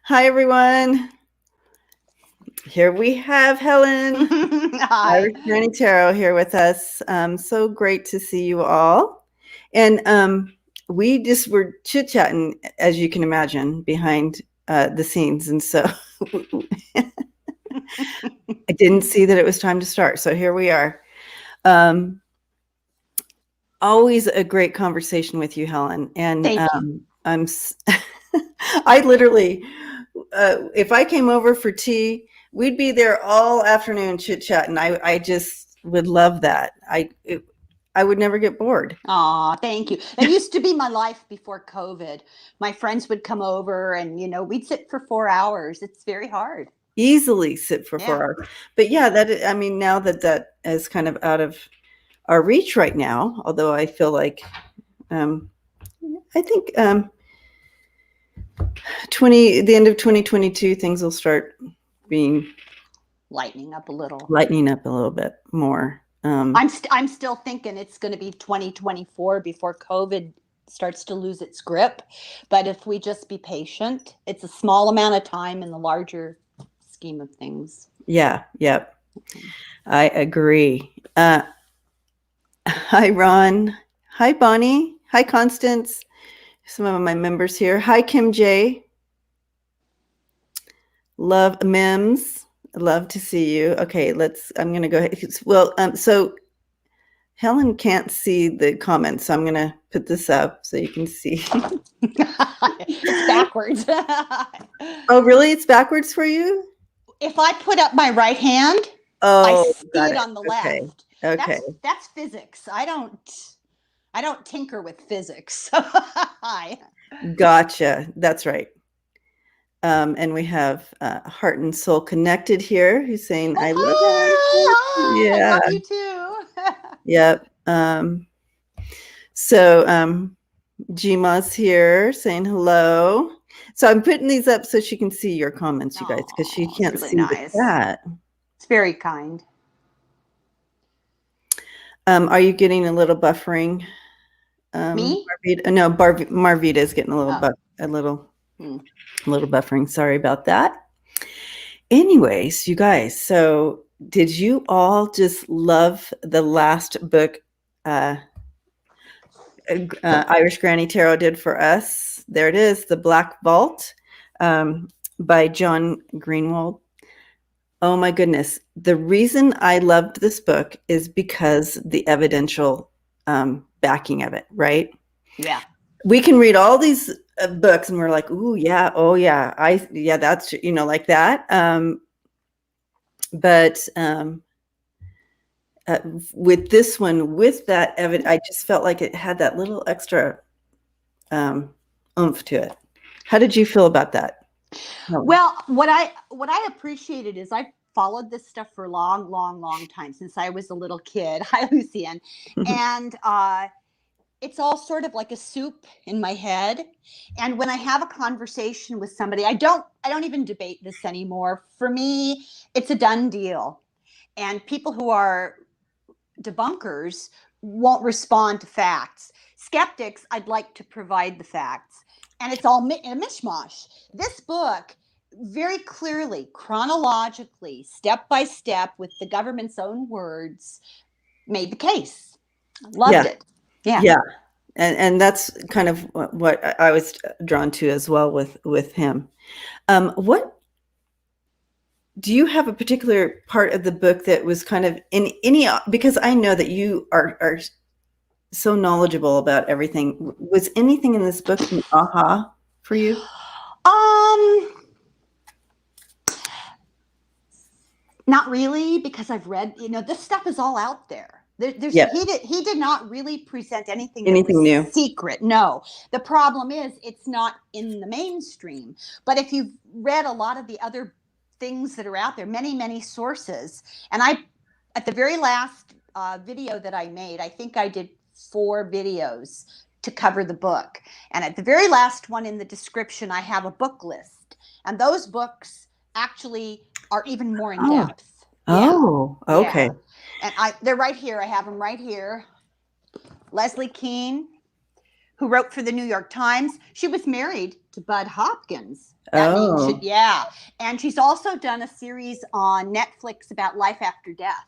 Hi, everyone. Here we have Helen. Hi. Maija Granny Tarot here with us. So great to see you all. And we just were chit-chatting, as you can imagine, behind the scenes. And so I didn't see that it was time to start. So here we are. Always a great conversation with you, Helen. And Thank you. I literally, if I came over for tea, we'd be there all afternoon chit-chatting. I just would love that. I would never get bored. Aw, thank you. That used to be my life before COVID. My friends would come over and, we'd sit for 4 hours. It's very hard. Easily sit for 4 hours. But yeah, now that is kind of out of our reach right now, although I feel like, I think the end of 2022, things will start being lightening up a little bit more. I'm still thinking it's going to be 2024 before COVID starts to lose its grip. But if we just be patient, it's a small amount of time in the larger scheme of things. Yeah. Yep. I agree. Hi, Ron. Hi, Bonnie. Hi, Constance. Some of my members here. Hi, Kim J. Love Mims. Love to see you. Okay, I'm going to go ahead. Well, so Helen can't see the comments, so I'm going to put this up so you can see. It's backwards. Oh, really? It's backwards for you? If I put up my right hand, I see it on the left. Okay. That's physics. I don't tinker with physics. Gotcha. That's right. And we have Heart and Soul Connected here, who's saying, I love it. Yeah. I love you too. Yep. So Jima's here saying hello. So I'm putting these up so she can see your comments, you guys, because she can't really see nice. the chat. It's very kind. Are you getting a little buffering? Me? Marvita? No, Marvita is getting a little buffering. Sorry about that. Anyways, you guys, so did you all just love the last book Irish Granny Tarot did for us? There it is, The Black Vault by John Greenwald. Oh my goodness. The reason I loved this book is because the evidential backing of it, right? Yeah. We can read all these books and we're like, ooh, yeah, oh yeah, that's, like that. But with this one, with that evidence, I just felt like it had that little extra oomph to it. How did you feel about that? Well, what I appreciated is I followed this stuff for a long time, since I was a little kid. Hi, Lucian. And it's all sort of like a soup in my head. And when I have a conversation with somebody, I don't even debate this anymore. For me, it's a done deal. And people who are debunkers won't respond to facts. Skeptics, I'd like to provide the facts. And it's all a mishmash. This book very clearly, chronologically, step by step, with the government's own words, made the case. Loved it. Yeah. And that's kind of what I was drawn to as well with him. What do you have a particular part of the book that was kind of in any, because I know that you are so knowledgeable about everything. Was anything in this book an aha for you? Not really, because I've read, this stuff is all out there. He did not really present anything new, secret. No, the problem is it's not in the mainstream. But if you've read a lot of the other things that are out there, many sources, and at the very last video that I made, I think I did 4 videos to cover the book. And at the very last one in the description, I have a book list. And those books actually are even more in depth. Oh, okay. And they're right here. I have them right here. Leslie Kean, who wrote for the New York Times. She was married to Bud Hopkins. That means, Oh. yeah. And she's also done a series on Netflix about life after death.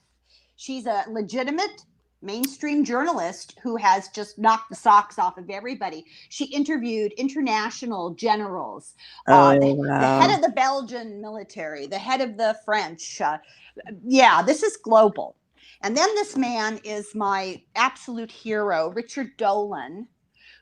She's a legitimate mainstream journalist who has just knocked the socks off of everybody. She interviewed international generals, Oh, the head wow. of the Belgian military, the head of the French. Yeah, this is global. And then this man is my absolute hero, Richard Dolan,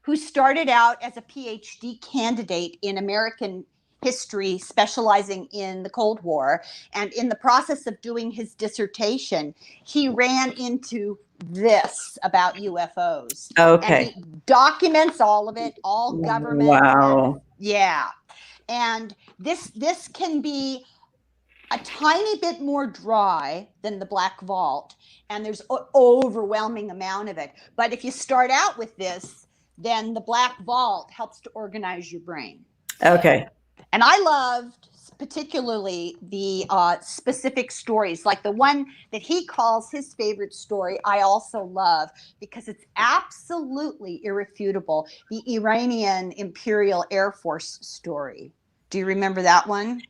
who started out as a PhD candidate in American history, specializing in the Cold War. And in the process of doing his dissertation, he ran into this about UFOs. And Okay. he documents all of it, all governments. And Wow. yeah. And this can be a tiny bit more dry than the Black Vault, and there's an overwhelming amount of it. But if you start out with this, then the Black Vault helps to organize your brain. Okay. And I loved particularly the specific stories, like the one that he calls his favorite story. I also love because it's absolutely irrefutable. The Iranian Imperial Air Force story. Do you remember that one?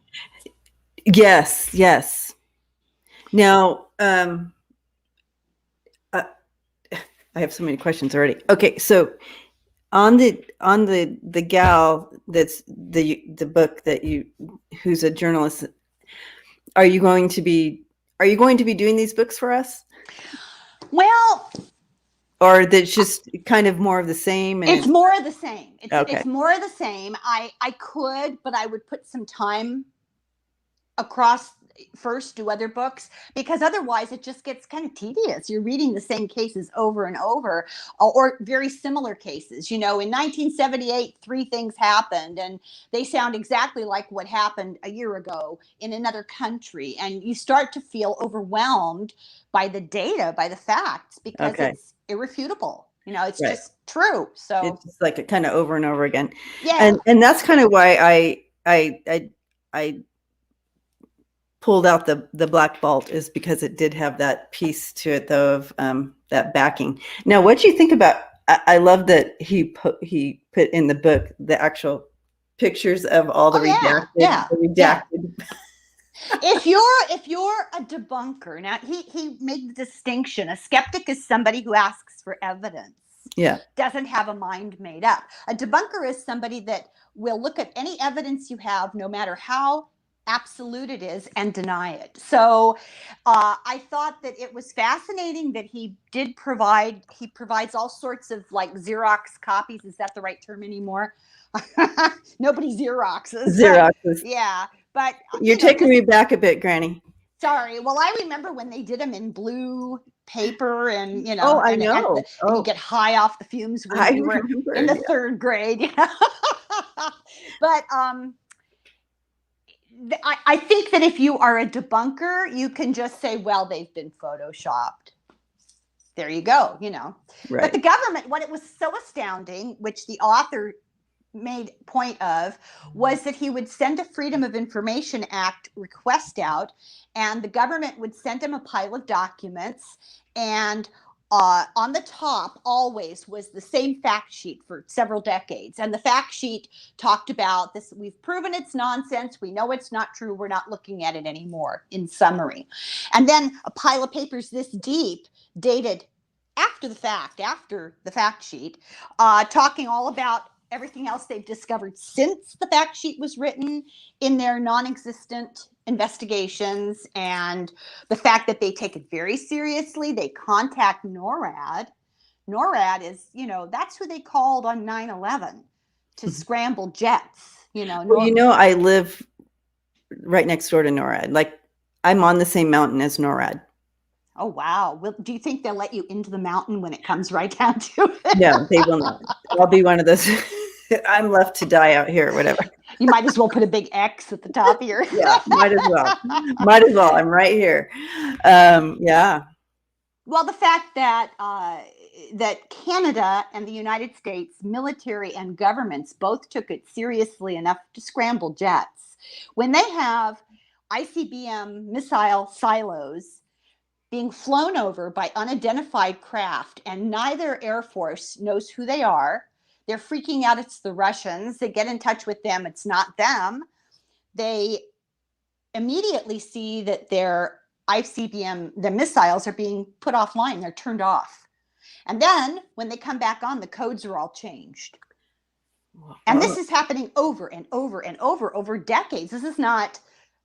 Yes. Yes. Now, I have so many questions already. Okay, so on the gal that's the book that who's a journalist, are you going to be doing these books for us, Well, or that's just kind of more of the same? And it's more of the same. okay. It's more of the same. I could, but I would put some time across first, do other books, because otherwise it just gets kind of tedious. You're reading the same cases over and over, or very similar cases. In 1978 3 things happened, and they sound exactly like what happened a year ago in another country, and you start to feel overwhelmed by the data, by the facts, because Okay. it's irrefutable. It's Right. just true. So It's just like it kind of over and over again. yeah. And that's kind of why I pulled out the Black Vault, is because it did have that piece to it, though, of that backing. Now, what do you think about? I love that he put in the book the actual pictures of all the redacted. If you're a debunker, now he made the distinction. A skeptic is somebody who asks for evidence. Yeah. Doesn't have a mind made up. A debunker is somebody that will look at any evidence you have, no matter how absolute it is, and deny it. So I thought that it was fascinating that he provides all sorts of like Xerox copies. Is that the right term anymore? Nobody Xeroxes. Xeroxes. Yeah. But you're taking me back a bit, Granny. Sorry. Well, I remember when they did them in blue paper, and Oh, I know. And you get high off the fumes when you were in the third grade. But I think that if you are a debunker, you can just say, well, they've been photoshopped. There you go, Right. But the government, what it was so astounding, which the author made point of, was that he would send a Freedom of Information Act request out, and the government would send him a pile of documents, and on the top always was the same fact sheet for several decades. And the fact sheet talked about this: we've proven it's nonsense, we know it's not true, we're not looking at it anymore, in summary. And then a pile of papers this deep, dated after the fact sheet, talking all about everything else they've discovered since the fact sheet was written in their non-existent investigations, and the fact that they take it very seriously. They contact NORAD. NORAD is, that's who they called on 9/11 to scramble jets. Well, I live right next door to NORAD. Like, I'm on the same mountain as NORAD. Oh, wow. Well, do you think they'll let you into the mountain when it comes right down to it? No, they will not. I'll be one of those. I'm left to die out here, or whatever. You might as well put a big X at the top of your. Yeah, might as well. Might as well. I'm right here. Yeah. Well, the fact that that Canada and the United States military and governments both took it seriously enough to scramble jets when they have ICBM missile silos being flown over by unidentified craft, and neither Air Force knows who they are. They're freaking out. It's the Russians. They get in touch with them. It's not them. They immediately see that their ICBM, the missiles are being put offline. They're turned off. And then when they come back on, the codes are all changed. And this is happening over and over and over decades. This is not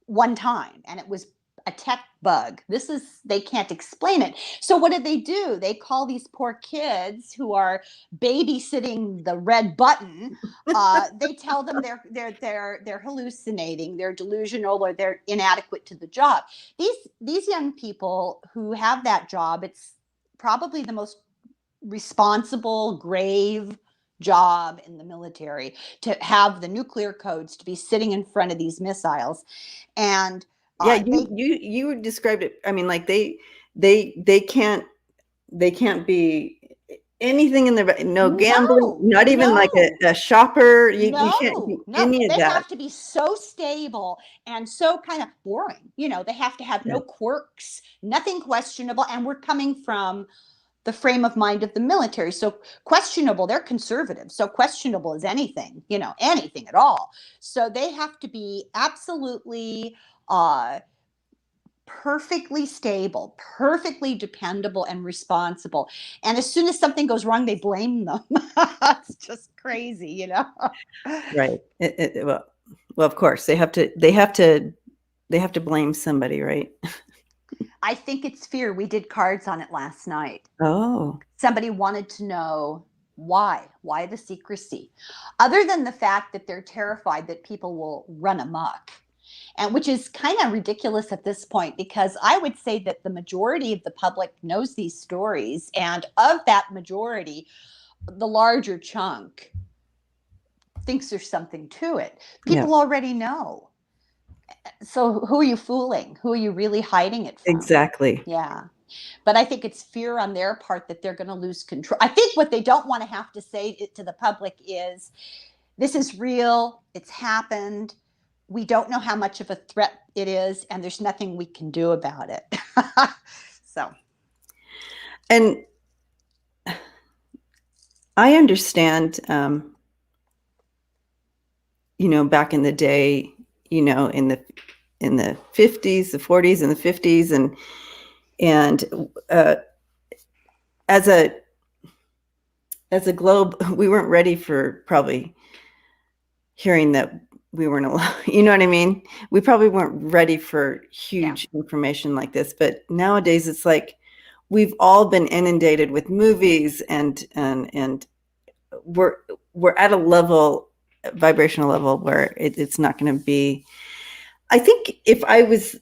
one time. And it was a tech bug. They can't explain it. So what do? They call these poor kids who are babysitting the red button. They tell them they're hallucinating, they're delusional, or they're inadequate to the job. These young people who have that job, it's probably the most responsible, grave job in the military, to have the nuclear codes, to be sitting in front of these missiles. And yeah, you described it. I mean, like they can't be anything in the no gambling, not even like a shopper. You can't do any of that. They have to be so stable and so kind of boring. They have to have no quirks, nothing questionable. And we're coming from the frame of mind of the military. So questionable, they're conservative. So questionable is anything, anything at all. So they have to be absolutely perfectly stable, perfectly dependable and responsible. And as soon as something goes wrong, they blame them. It's just crazy, Right. Well, of course they have to blame somebody, right? I think it's fear. We did cards on it last night. Oh. Somebody wanted to know why the secrecy, other than the fact that they're terrified that people will run amok, and which is kind of ridiculous at this point, because I would say that the majority of the public knows these stories, and of that majority, the larger chunk thinks there's something to it. People already know. So who are you fooling? Who are you really hiding it from? Exactly. Yeah. But I think it's fear on their part that they're going to lose control. I think what they don't want to have to say to the public is, this is real. It's happened. We don't know how much of a threat it is, and there's nothing we can do about it. So. And I understand, back in the day, in the 50s, the 40s and the 50s, and as a globe, we weren't ready for probably hearing that we weren't allowed. You know what I mean? We probably weren't ready for huge information like this. But nowadays, it's like we've all been inundated with movies, and we're at a vibrational level where it's not going to be. I think if I was,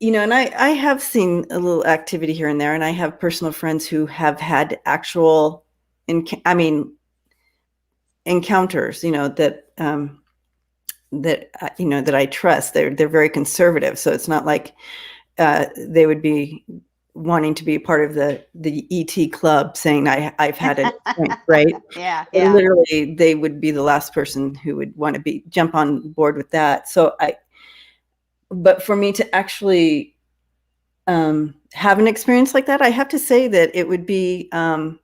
and I have seen a little activity here and there, and I have personal friends who have had actual, encounters, that I trust. They're very conservative, so it's not like they would be wanting to be part of the ET club, saying I've had an experience, right? Yeah. Literally, they would be the last person who would want to jump on board with that. So but for me to actually have an experience like that, I have to say that it would be, I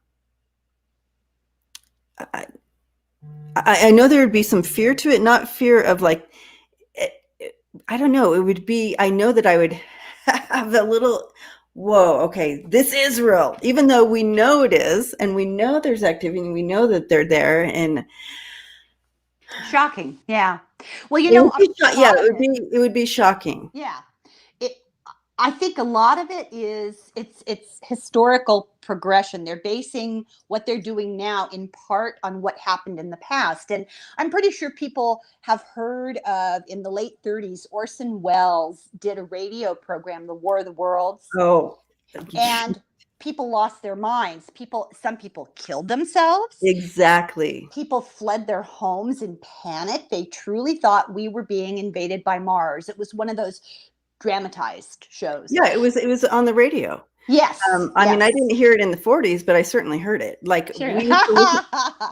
know there would be some fear to it, not fear of like, I don't know. It would be, I know that I would have a little, whoa, okay, this is real, even though we know it is, and we know there's activity, and we know that they're there, and shocking. Yeah. Well, it would be shocking. Yeah. I think a lot of it is it's historical progression. They're basing what they're doing now in part on what happened in the past. And I'm pretty sure people have heard of, in the late 30s, Orson Welles did a radio program, The War of the Worlds. Oh. And people lost their minds. Some people killed themselves. Exactly. People fled their homes in panic. They truly thought we were being invaded by Mars. It was one of those dramatized shows. Yeah, it was on the radio. Yes. I mean, I didn't hear it in the 40s, but I certainly heard it. Like, sure.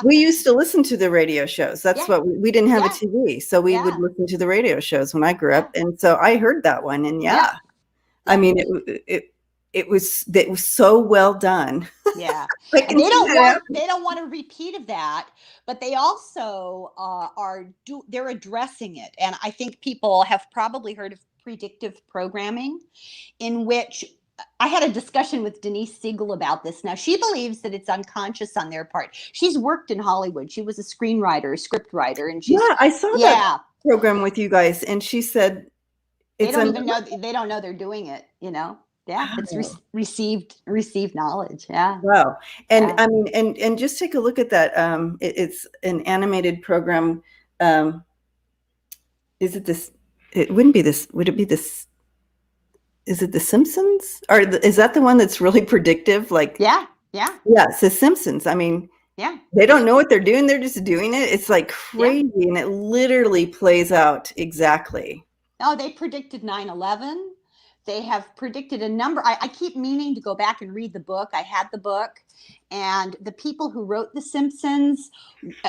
we used to listen to the radio shows. That's what we didn't have a TV, so we would listen to the radio shows when I grew up, and so I heard that one, and I mean, it it was so well done. Yeah. I And can see that. they don't want a repeat of that, but they also they're addressing it. And I think people have probably heard of predictive programming, in which I had a discussion with Denise Siegel about this. Now, she believes that it's unconscious on their part. She's worked in Hollywood. She was a screenwriter, a script writer, and she's I saw that program with you guys, and she said they don't even know, they don't know they're doing it, you know. Yeah, it's received knowledge. Yeah. Wow. And Yeah. I mean, and just take a look at that. It's an animated program. Is it this? It wouldn't be this. Would it be this? Is it The Simpsons? Or is that the one that's really predictive? Like, yeah. It's The Simpsons. I mean, yeah. They don't know what they're doing. They're just doing it. It's like crazy. Yeah. And it literally plays out exactly. Oh, they predicted 9/11. They have predicted a number. I keep meaning to go back and read the book. I had the book, and the people who wrote The Simpsons,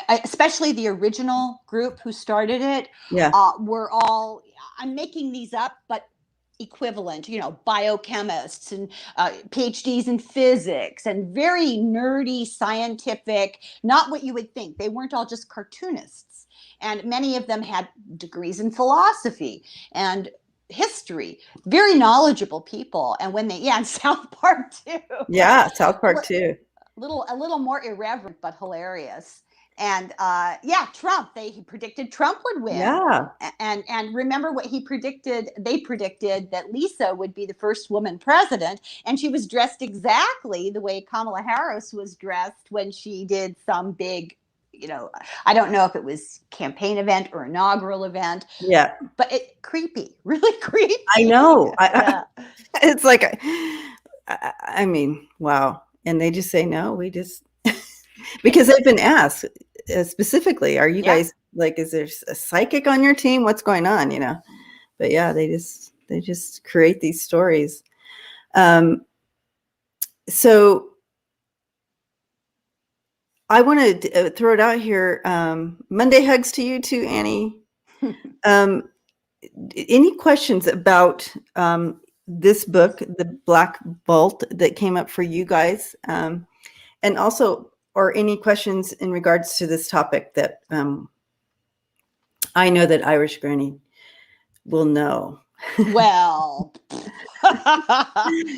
especially the original group who started it, were all, I'm making these up, but equivalent, you know, biochemists and PhDs in physics and very nerdy, scientific, not what you would think. They weren't all just cartoonists. And many of them had degrees in philosophy and history, very knowledgeable people. And when they, and South Park too. Yeah, South Park too. A little more irreverent, but hilarious. And Trump, he predicted Trump would win. Yeah. And remember what he predicted? They predicted that Lisa would be the first woman president. And she was dressed exactly the way Kamala Harris was dressed when she did some big, you know, I don't know if it was campaign event or inaugural event. Yeah. But creepy, really creepy. I know. It's like, I mean, wow. And they just say, no, we just, because they've been asked specifically, are you guys like, is there a psychic on your team? What's going on? You know? But yeah, they just create these stories. So I want to throw it out here. Monday hugs to you too, Annie. Any questions about this book, The Black Vault, that came up for you guys? And also, or any questions in regards to this topic that I know that Irish Granny will know. Well,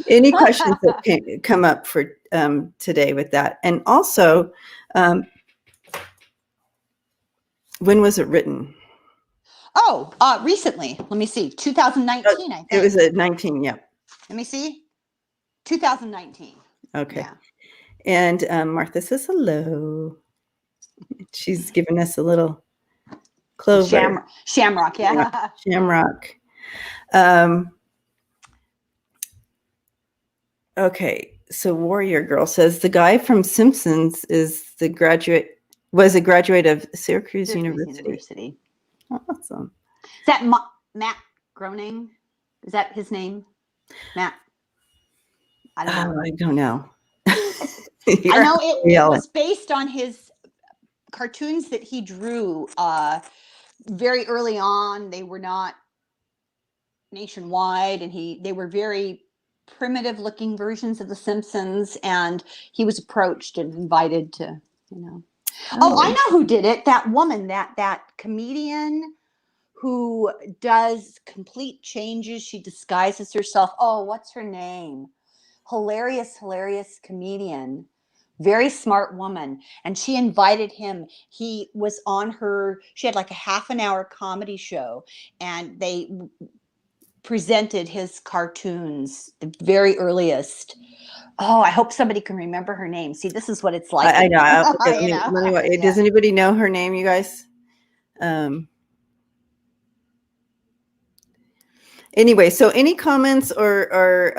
any questions that come up for today with that? And also, when was it written? Oh, recently. Let me see. 2019, I think. It was at 19, yeah. Let me see. 2019. Okay. Yeah. And Martha says hello. She's giving us a little clover. Shamrock, yeah. Shamrock. Okay, so Warrior Girl says the guy from Simpsons was a graduate of Syracuse University. Awesome. Is that Matt Groening? Is that his name? Matt? I don't know. I don't know. I know it was based on his cartoons that he drew very early on. They were not nationwide, and they were very primitive looking versions of The Simpsons, and he was approached and invited to, you know. Oh, I know who did it. That woman, that comedian who does complete changes. She disguises herself. Oh, what's her name? Hilarious comedian. Very smart woman. And she invited him. He was on she had like a half an hour comedy show, and they presented his cartoons, the very earliest. Oh, I hope somebody can remember her name. See, this is what it's like. I know. Does anybody know her name, you guys? Anyway, so any comments or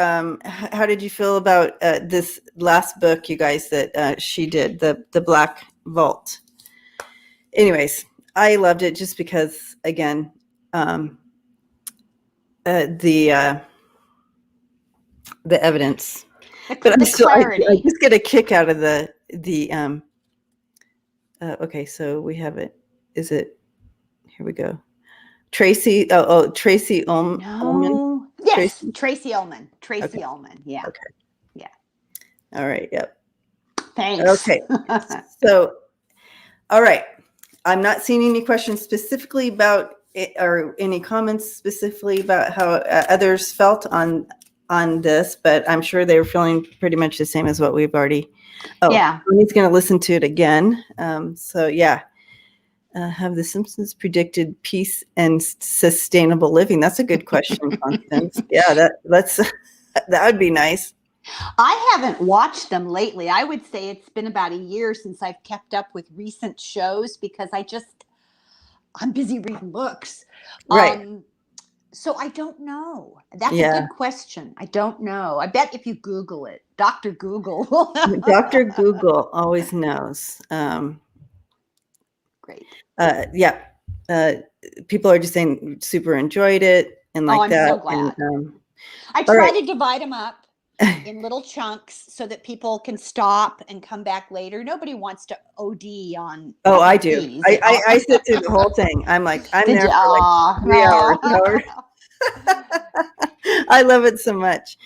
how did you feel about this last book, you guys, that she did, the Black Vault? Anyways, I loved it just because, again, the evidence. But I'm still, I just get a kick out of the okay, so we have it. Is it? Here we go. Tracy. Tracy Ullman. Yes, Tracy Ullman. Tracy Okay. Ullman. Yeah. Okay. Yeah. All right. Yep. Thanks. Okay. So, all right. I'm not seeing any questions specifically about it or any comments specifically about how others felt on this, but I'm sure they were feeling pretty much the same as what we've already. Oh, Yeah. he's going to listen to it again. So yeah. Have the Simpsons predicted peace and sustainable living? That's a good question, Constance. Yeah, that would be nice. I haven't watched them lately. I would say it's been about a year since I've kept up with recent shows because I'm busy reading books. Right. So I don't know. That's a Yeah. good question. I don't know. I bet if you Google it, Dr. Google. Dr. Google always knows. Great. Yeah. People are just saying super enjoyed it and like I'm that. so glad. And, I try to divide them up in little chunks so that people can stop and come back later. Nobody wants to OD on. Oh, I do. These, I sit through the whole thing. I'm like, I'm Did there you? for like 3 hours. I love it so much.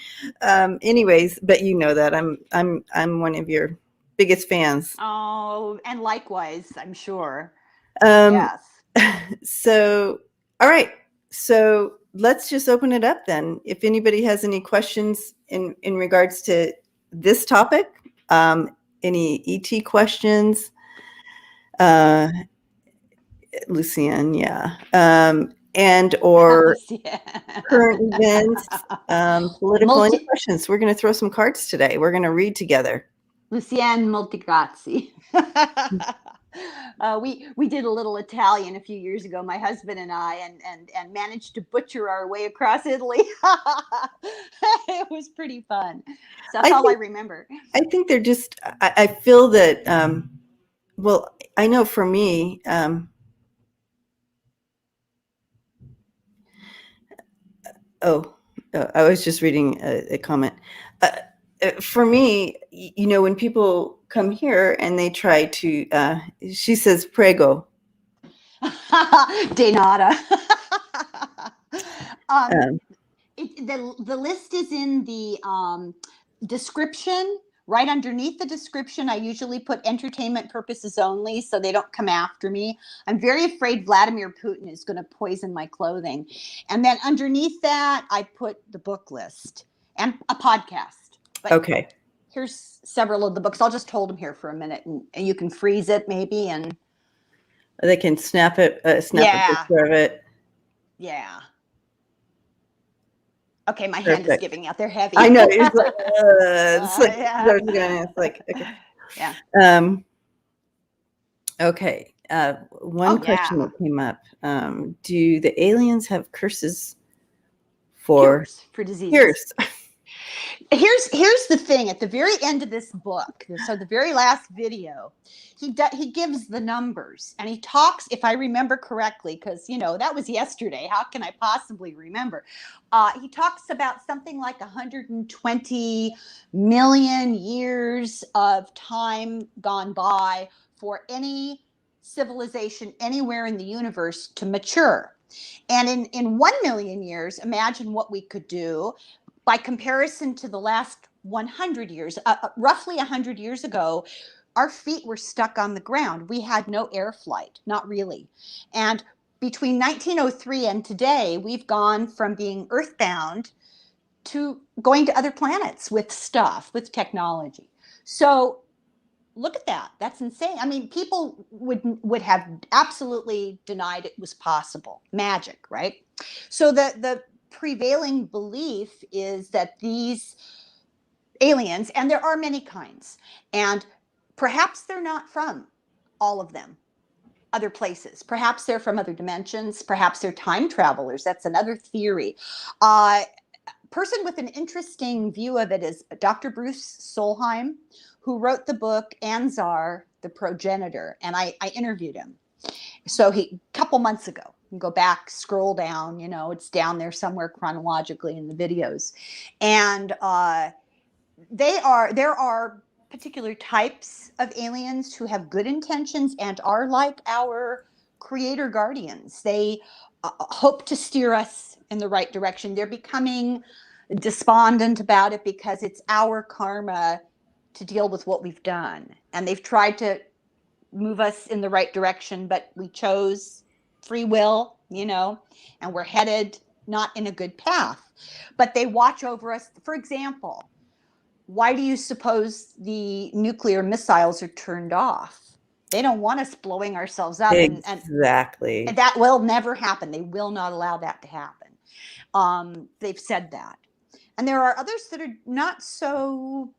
Anyways, but you know that I'm one of your biggest fans. Oh, and likewise, I'm sure. Yes. Yes. So, all right. So let's just open it up then. If anybody has any questions in regards to this topic, any ET questions, Lucienne, yeah, and or current events, political. Any questions? We're going to throw some cards today. We're going to read together. Lucienne Multigrazzi. We did a little Italian a few years ago, my husband and I, and managed to butcher our way across Italy. It was pretty fun. So that's all I remember. I think they're just, I feel that, well, I know for me, I was just reading a comment. For me, you know, when people come here and they try to, she says, prego. De nada. The list is in the description. Right underneath the description, I usually put entertainment purposes only so they don't come after me. I'm very afraid Vladimir Putin is going to poison my clothing. And then underneath that, I put the book list and a podcast. But okay. Here's several of the books. I'll just hold them here for a minute and you can freeze it maybe. And they can snap a picture of it. Yeah. Okay, my hand is giving out. They're heavy. I know. It's like, okay. Yeah. Okay. One question that came up. Do the aliens have curses for disease? Here's the thing. At the very end of this book, so the very last video, he gives the numbers and he talks, if I remember correctly, because that was yesterday. How can I possibly remember? He talks about something like 120 million years of time gone by for any civilization anywhere in the universe to mature. And in 1 million years, imagine what we could do. By comparison to the last 100 years, roughly 100 years ago, our feet were stuck on the ground. We had no air flight, not really. And between 1903 and today, we've gone from being earthbound to going to other planets with stuff, with technology. So look at that. That's insane. I mean, people would have absolutely denied it was possible. Magic, right? So the prevailing belief is that these aliens, and there are many kinds, and perhaps they're not from all of them other places. Perhaps they're from other dimensions. Perhaps they're time travelers. That's another theory. Person with an interesting view of it is Dr. Bruce Solheim, who wrote the book Anzar, the Progenitor, and I interviewed him. So a couple months ago, you can go back, scroll down, it's down there somewhere chronologically in the videos. And there are particular types of aliens who have good intentions and are like our creator guardians. They hope to steer us in the right direction. They're becoming despondent about it because it's our karma to deal with what we've done. And they've tried to move us in the right direction, but we chose free will, and we're headed not in a good path. But they watch over us. For example, why do you suppose the nuclear missiles are turned off? They don't want us blowing ourselves up. Exactly. And that will never happen. They will not allow that to happen. They've said that. And there are others that are not so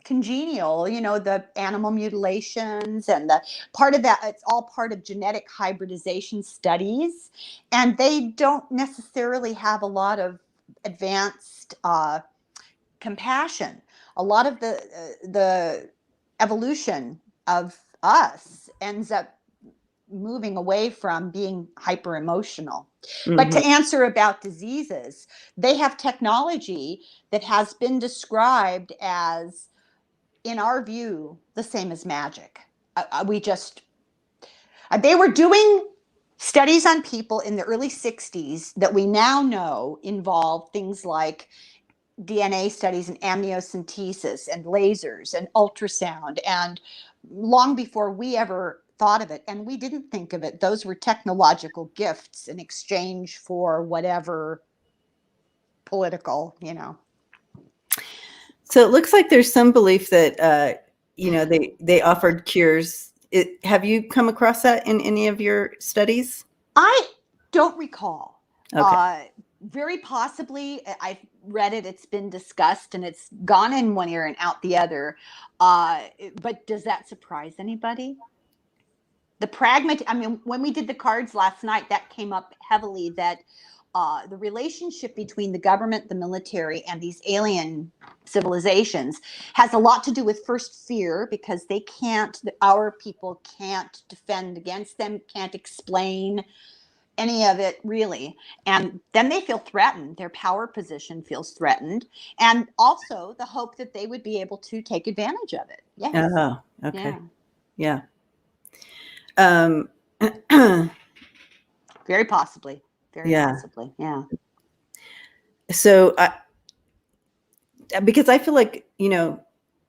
congenial, the animal mutilations and the part of that, it's all part of genetic hybridization studies. And they don't necessarily have a lot of advanced compassion. A lot of the evolution of us ends up moving away from being hyper emotional. Mm-hmm. But to answer about diseases, they have technology that has been described as, in our view, the same as magic. They were doing studies on people in the early 60s that we now know involve things like DNA studies and amniocentesis and lasers and ultrasound, and long before we ever thought of it, and we didn't think of it, those were technological gifts in exchange for whatever political, So it looks like there's some belief that they offered cures. Have you come across that in any of your studies? I don't recall. Okay. Very possibly. I've read it. It's been discussed, and it's gone in one ear and out the other. But does that surprise anybody? When we did the cards last night, that came up heavily, that the relationship between the government, the military, and these alien civilizations has a lot to do with first fear, because our people can't defend against them, can't explain any of it really. And then they feel threatened. Their power position feels threatened. And also the hope that they would be able to take advantage of it. Yes. Oh, okay. Yeah. Very possibly. Very possibly. Yeah. So because I feel like,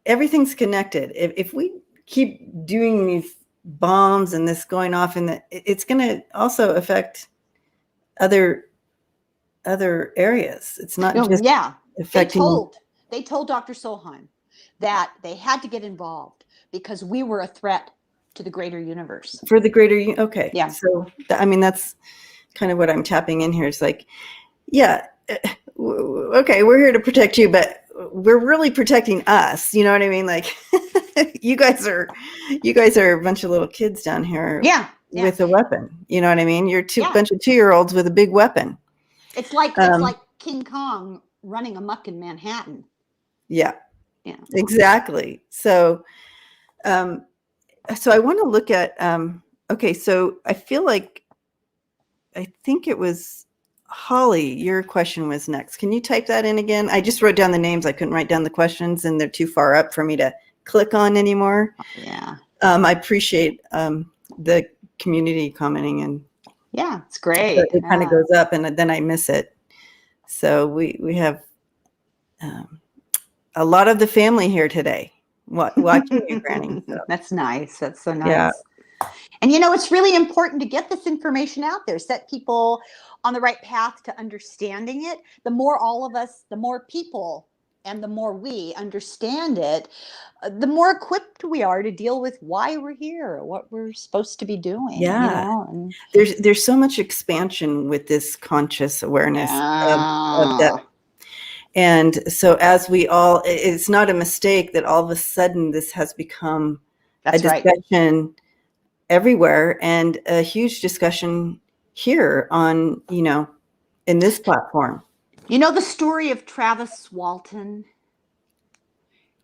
everything's connected. If we keep doing these bombs and this going off, and it's going to also affect other areas. It's not just affecting. They told Dr. Solheim that they had to get involved because we were a threat to the greater universe. For the greater, okay. Yeah. So that's kind of what I'm tapping in here. It's like, yeah, okay, we're here to protect you, but we're really protecting us. You know what I mean? Like, you guys are a bunch of little kids down here. Yeah. With a weapon. You know what I mean? You're bunch of 2-year-olds with a big weapon. It's like King Kong running amok in Manhattan. Yeah. Yeah. Exactly. So I want to look at okay, so I think it was Holly, your question was next. Can you type that in again? I just wrote down the names. I couldn't write down the questions, and they're too far up for me to click on anymore. Yeah. I appreciate the community commenting, and it's great. It kind of goes up, and then I miss it. So we have a lot of the family here today watching you, Granny. So. That's nice. That's so nice. Yeah. And it's really important to get this information out there, set people on the right path to understanding it. The more all of us, the more people, and the more we understand it, the more equipped we are to deal with why we're here, what we're supposed to be doing. Yeah. There's so much expansion with this conscious awareness of that. And so it's not a mistake that all of a sudden this has become a discussion everywhere, and a huge discussion here on, in this platform. You know the story of Travis Walton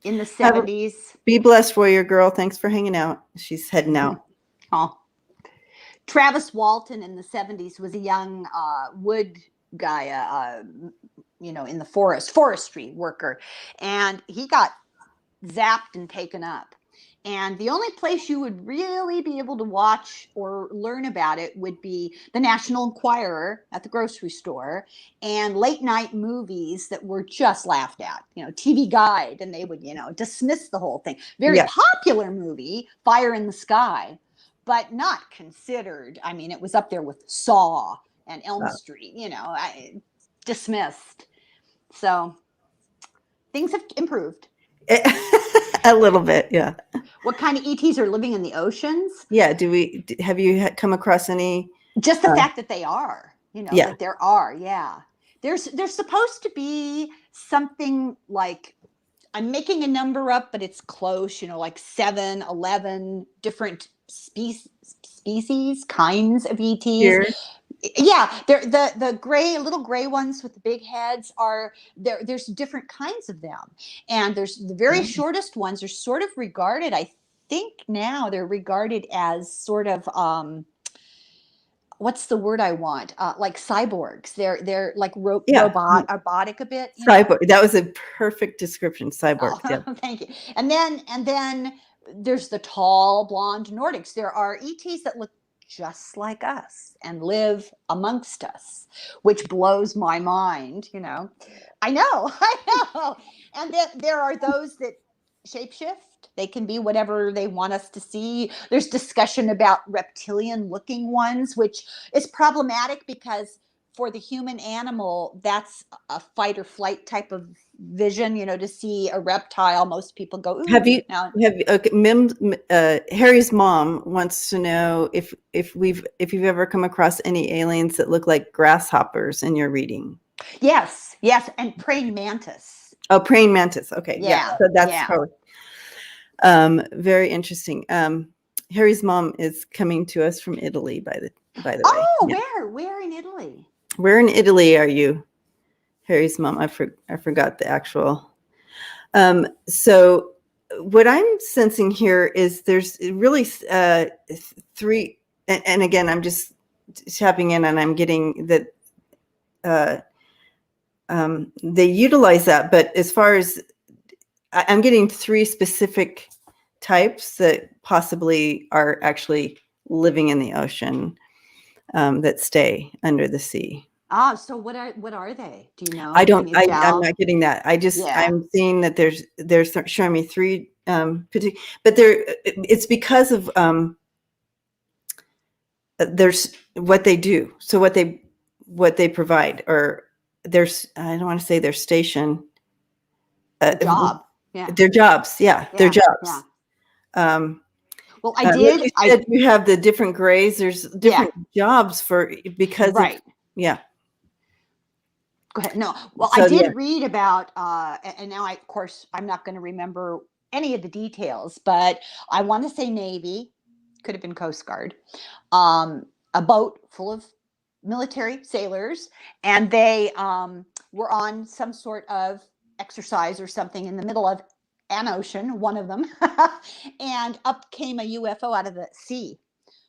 in the 70s? Be blessed, warrior girl. Thanks for hanging out. She's heading out. Oh. Travis Walton in the 70s was a young wood guy, in the forestry worker. And he got zapped and taken up. And the only place you would really be able to watch or learn about it would be the National Enquirer at the grocery store, and late night movies that were just laughed at, TV Guide, and they would, dismiss the whole thing. Very popular movie, Fire in the Sky, but not considered. I mean, it was up there with Saw and Elm Street, dismissed. So things have improved. A little bit, yeah. What kind of ETs are living in the oceans? Yeah. Have you come across any? Just the fact that they are, that there are. Yeah. There's supposed to be something like, I'm making a number up, but it's close, like 7, 11 different species, kinds of ETs. Here? Yeah, they're the little gray ones with the big heads are there. There's different kinds of them, and there's the very shortest ones are sort of regarded. I think now they're regarded as sort of what's the word I want? Like cyborgs. They're like robotic a bit. Cyborg. That was a perfect description. Cyborg. Oh, yeah. Thank you. And then there's the tall blonde Nordics. There are ETs that look just like us and live amongst us, which blows my mind. I know. And then there are those that shapeshift. They can be whatever they want us to see. There's discussion about reptilian looking ones, which is problematic because for the human animal, that's a fight or flight type of vision, to see a reptile. Most people go, ooh. Harry's mom wants to know if you've ever come across any aliens that look like grasshoppers in your reading. Yes. And praying mantis. Oh, praying mantis. Okay. Yeah. So that's probably very interesting. Harry's mom is coming to us from Italy, by the way. Oh, where in Italy? Where in Italy are you, Harry's mom? I forgot the actual. So what I'm sensing here is there's really 3, and again, I'm just tapping in, and I'm getting that they utilize that, but as far as I'm getting 3 specific types that possibly are actually living in the ocean, that stay under the sea. So what are they? Do you know? I don't. I'm not getting that. I'm seeing that they're showing me 3 particular, but it's because of there's what they do. So what they provide, or there's, I don't want to say their station. Job. Yeah. Their jobs. Yeah. Their jobs. Yeah. Well, I did. You said you have the different grays. There's different jobs because right. Yeah. Go ahead. No. Well, so, I did read about, and now of course, I'm not going to remember any of the details, but I want to say Navy, could have been Coast Guard, a boat full of military sailors, and they were on some sort of exercise or something in the middle of an ocean, one of them, and up came a UFO out of the sea,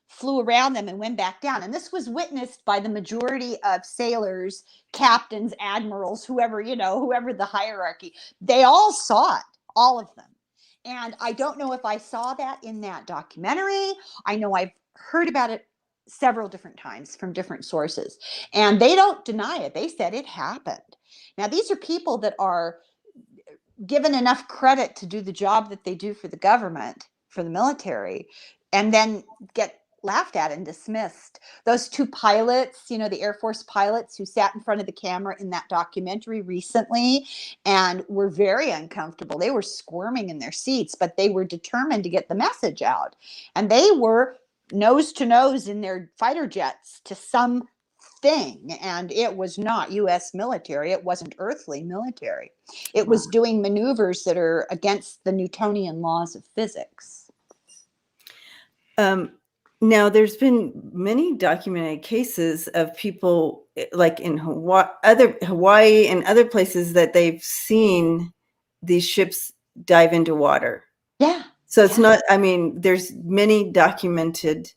flew around them and went back down. And this was witnessed by the majority of sailors, captains, admirals, whoever the hierarchy. They all saw it, all of them. And I don't know if I saw that in that documentary. I know I've heard about it several different times from different sources. And they don't deny it. They said it happened. Now, these are people that are given enough credit to do the job that they do for the government, for the military, and then get laughed at and dismissed. Those 2 pilots, the Air Force pilots who sat in front of the camera in that documentary recently and were very uncomfortable. They were squirming in their seats, but they were determined to get the message out. And they were nose to nose in their fighter jets to some thing, and it was not U.S. military. It wasn't earthly military. It was doing maneuvers that are against the Newtonian laws of physics. Now, there's been many documented cases of people like in Hawaii and other places that they've seen these ships dive into water. Yeah. So it's not, there's many documented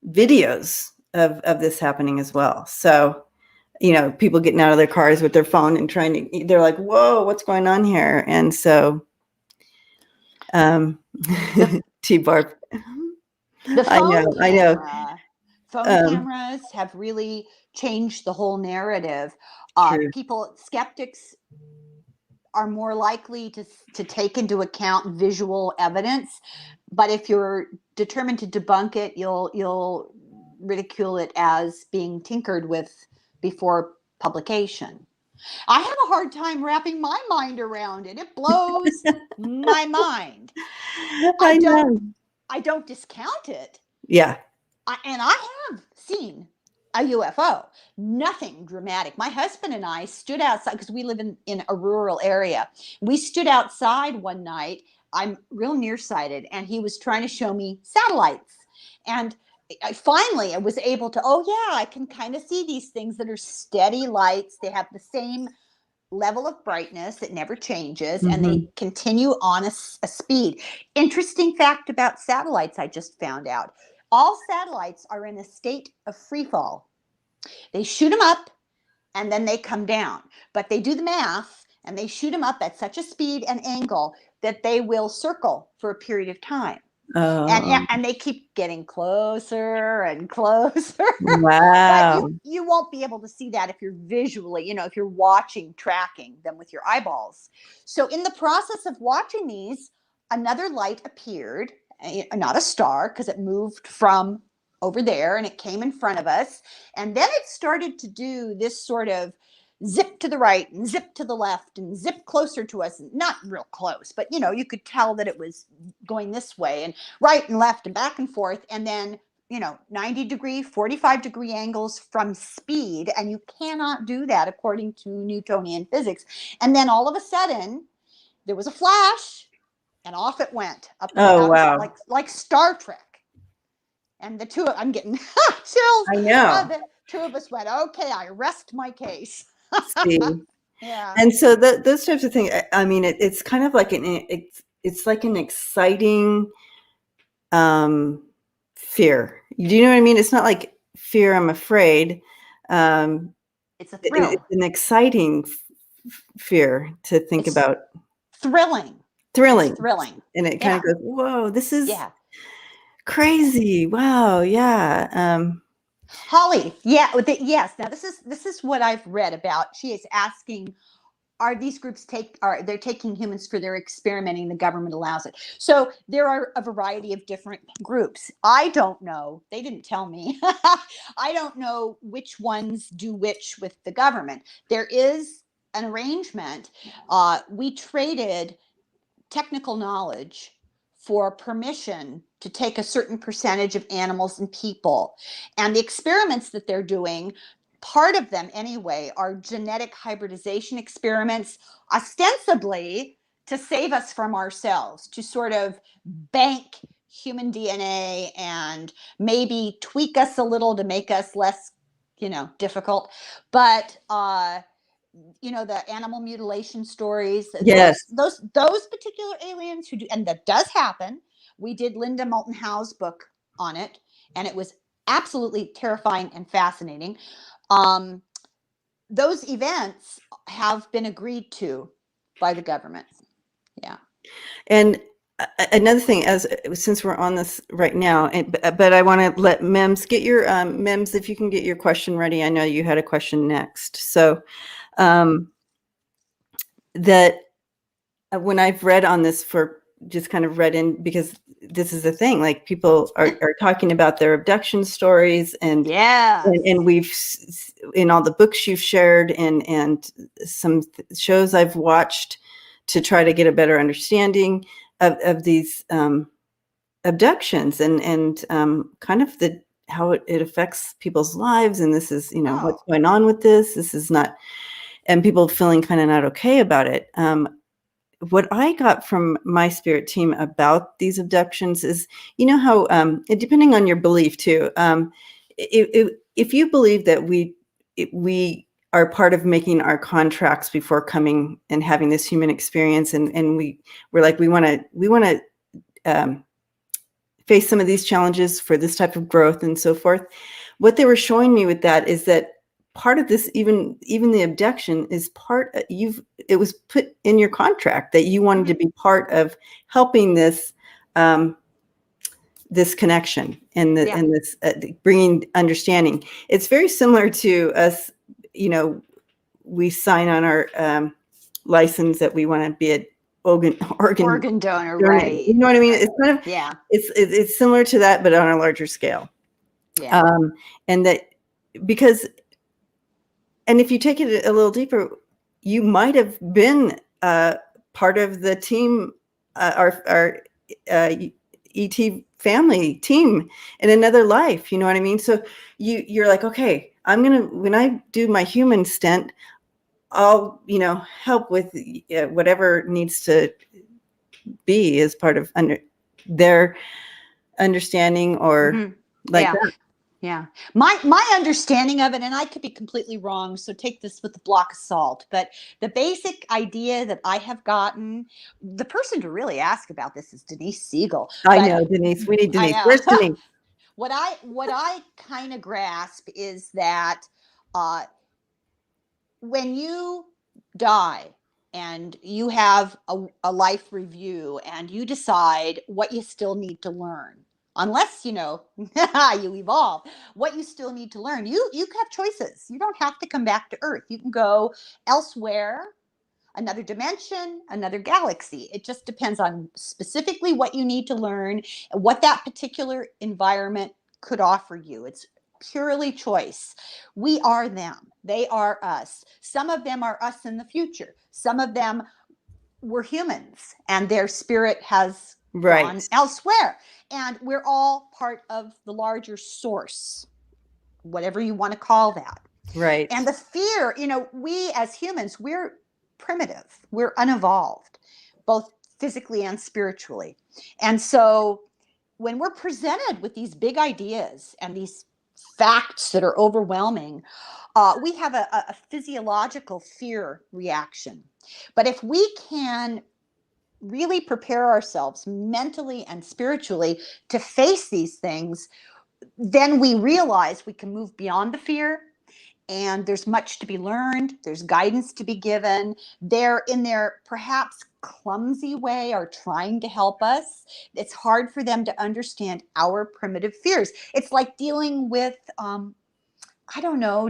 videos of this happening as well. So, people getting out of their cars with their phone and they're like, whoa, what's going on here? And so, T-Barb. The phone I know. phone cameras have really changed the whole narrative. True. Skeptics are more likely to take into account visual evidence, but if you're determined to debunk it, you'll ridicule it as being tinkered with before publication. I have a hard time wrapping my mind around it. It blows my mind. I know. I don't discount it. Yeah. And I have seen a UFO. Nothing dramatic. My husband and I stood outside because we live in a rural area. We stood outside one night. I'm real nearsighted, and he was trying to show me satellites. And I finally was able to, oh yeah, I can kind of see these things that are steady lights. They have the same level of brightness. It never changes, and they continue on a speed. Interesting fact about satellites I just found out. All satellites are in a state of free fall. They shoot them up and then they come down, but they do the math and they shoot them up at such a speed and angle that they will circle for a period of time. And they keep getting closer and closer. Wow. But you won't be able to see that if you're visually, if you're tracking them with your eyeballs. So in the process of watching these, another light appeared, not a star, because it moved from over there and it came in front of us. And then it started to do this sort of zip to the right and zip to the left and zip closer to us. Not real close, but you could tell that it was going this way and right and left and back and forth. And then 90-degree, 45-degree angles from speed. And you cannot do that according to Newtonian physics. And then all of a sudden there was a flash and off it went up into outer, like Star Trek. And the two, I'm getting chills. I know. The two of us went, okay, I rest my case. See. Yeah. And so those types of things, I mean, it's kind of like it's like an exciting fear. Do you know what I mean? It's not like fear, I'm afraid. It's a thrill. It's an exciting fear to think about. Thrilling. And it kind of goes, whoa, this is crazy. Wow. Yeah. Holly. Yeah. Yes. Now this is what I've read about. She is asking, are these groups they're taking humans for their experimenting? The government allows it. So there are a variety of different groups. I don't know. They didn't tell me. I don't know which ones do which with the government. There is an arrangement. We traded technical knowledge for permission to take a certain percentage of animals and people. And the experiments that they're doing, part of them anyway, are genetic hybridization experiments, ostensibly to save us from ourselves, to sort of bank human DNA and maybe tweak us a little to make us less, difficult. But the animal mutilation stories. Yes. Those particular aliens who do, and that does happen. We did Linda Moulton Howe's book on it, and it was absolutely terrifying and fascinating. Those events have been agreed to by the government. Yeah. And another thing, since we're on this right now, but I want to let Mems get your Mems, if you can get your question ready. I know you had a question next. So that when I've read on this, for just kind of read in, because this is the thing, like people are talking about their abduction stories, and and we've, in all the books you've shared and some shows I've watched to try to get a better understanding of these abductions and kind of how it affects people's lives. And this is, what's going on with this. This is not, and people feeling kind of not okay about it. What I got from my spirit team about these abductions is, how, depending on your belief too, if you believe that we are part of making our contracts before coming and having this human experience, and we're like, we want to face some of these challenges for this type of growth and so forth. What they were showing me with that is that part of this, even the abduction, is it was put in your contract that you wanted to be part of helping this this connection and Yeah. and this bringing understanding. It's very similar to us, we sign on our license that we want to be an organ donor, donor. right? You know what I mean? Right. It's kind of, Yeah. it's similar to that, but on a larger scale. Yeah. And that, because, and if you take it a little deeper, you might have been part of the team, our ET family team in another life. You know what I mean? So you're like, okay, when I do my human stint, I'll, help with whatever needs to be as part of their understanding or like yeah. that. Yeah. My understanding of it, and I could be completely wrong, so take this with a block of salt, but the basic idea that I have gotten, the person to really ask about this is Denise Siegel. I know, Denise. We need Denise. I know. Where's Denise? What I kind of grasp is that when you die and you have a life review and you decide what you still need to learn, unless you evolve, what you still need to learn, you have choices. You don't have to come back to Earth. You can go elsewhere, another dimension, another galaxy. It just depends on specifically what you need to learn and what that particular environment could offer you. It's purely choice. We are them. They are us. Some of them are us in the future. Some of them were humans and their spirit has gone elsewhere. And we're all part of the larger source, whatever you want to call that. Right. And the fear, we as humans, we're primitive. We're unevolved, both physically and spiritually. And so when we're presented with these big ideas and these facts that are overwhelming, we have a physiological fear reaction. But if we can really prepare ourselves mentally and spiritually to face these things, then we realize we can move beyond the fear. And there's much to be learned. There's guidance to be given. They're in their perhaps clumsy way are trying to help us. It's hard for them to understand our primitive fears. It's like dealing with,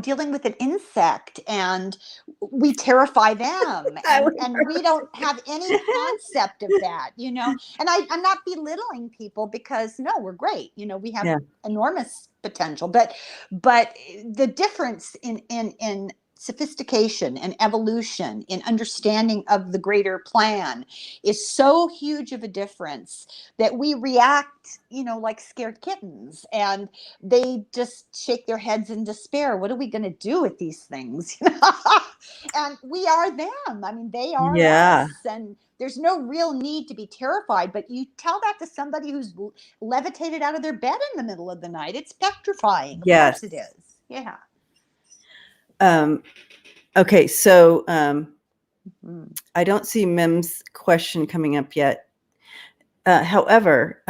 dealing with an insect, and we terrify them, and we don't have any concept of that, And I'm not belittling people, because no, we're great. We have enormous potential, but the difference in sophistication and evolution in understanding of the greater plan is so huge of a difference that we react, like scared kittens, and they just shake their heads in despair. What are we going to do with these things? And we are them. I mean, they are us. And there's no real need to be terrified, but you tell that to somebody who's levitated out of their bed in the middle of the night. It's petrifying. Yes. Of course it is. Yeah. Okay. So I don't see Mim's question coming up yet. However,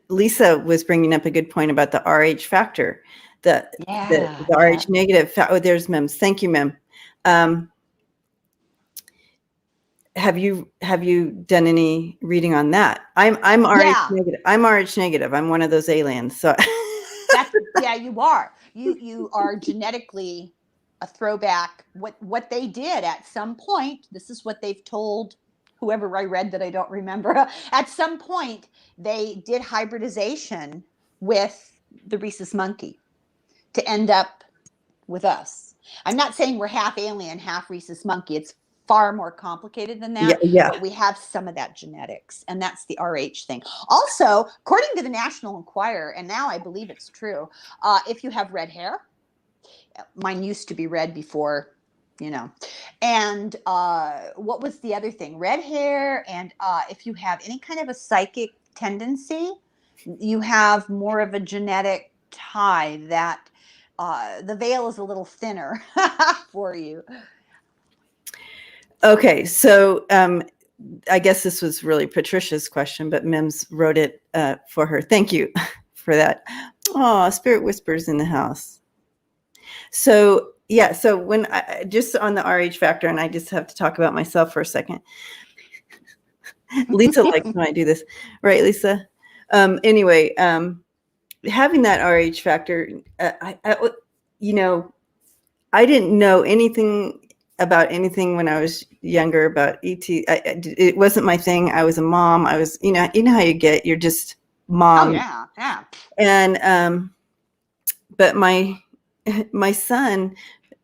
Lisa was bringing up a good point about the RH factor, the RH negative. There's Mims. Thank you, Mim. Have you done any reading on that? I'm RH negative. I'm RH negative. I'm one of those aliens. So you are. You are genetically a throwback. What they did at some point, this is what they've told whoever I read that I don't remember. At some point, they did hybridization with the rhesus monkey to end up with us. I'm not saying we're half alien, half rhesus monkey. It's far more complicated than that. But we have some of that genetics, and that's the RH thing. Also, according to the National Enquirer, and now I believe it's true, if you have red hair, mine used to be red before, and what was the other thing? Red hair, and if you have any kind of a psychic tendency, you have more of a genetic tie that the veil is a little thinner for you. Okay, so I guess this was really Patricia's question, but Mims wrote it for her. Thank you for that. Oh, Spirit Whispers in the house. So so when just on the RH factor, and I just have to talk about myself for a second. Lisa likes when I do this, right, Lisa? Anyway, having that RH factor, you know, I didn't know anything about anything when I was younger about ET. It wasn't my thing. I was a mom. I was, you know how you get, you're just mom. Oh yeah, yeah. And but my son,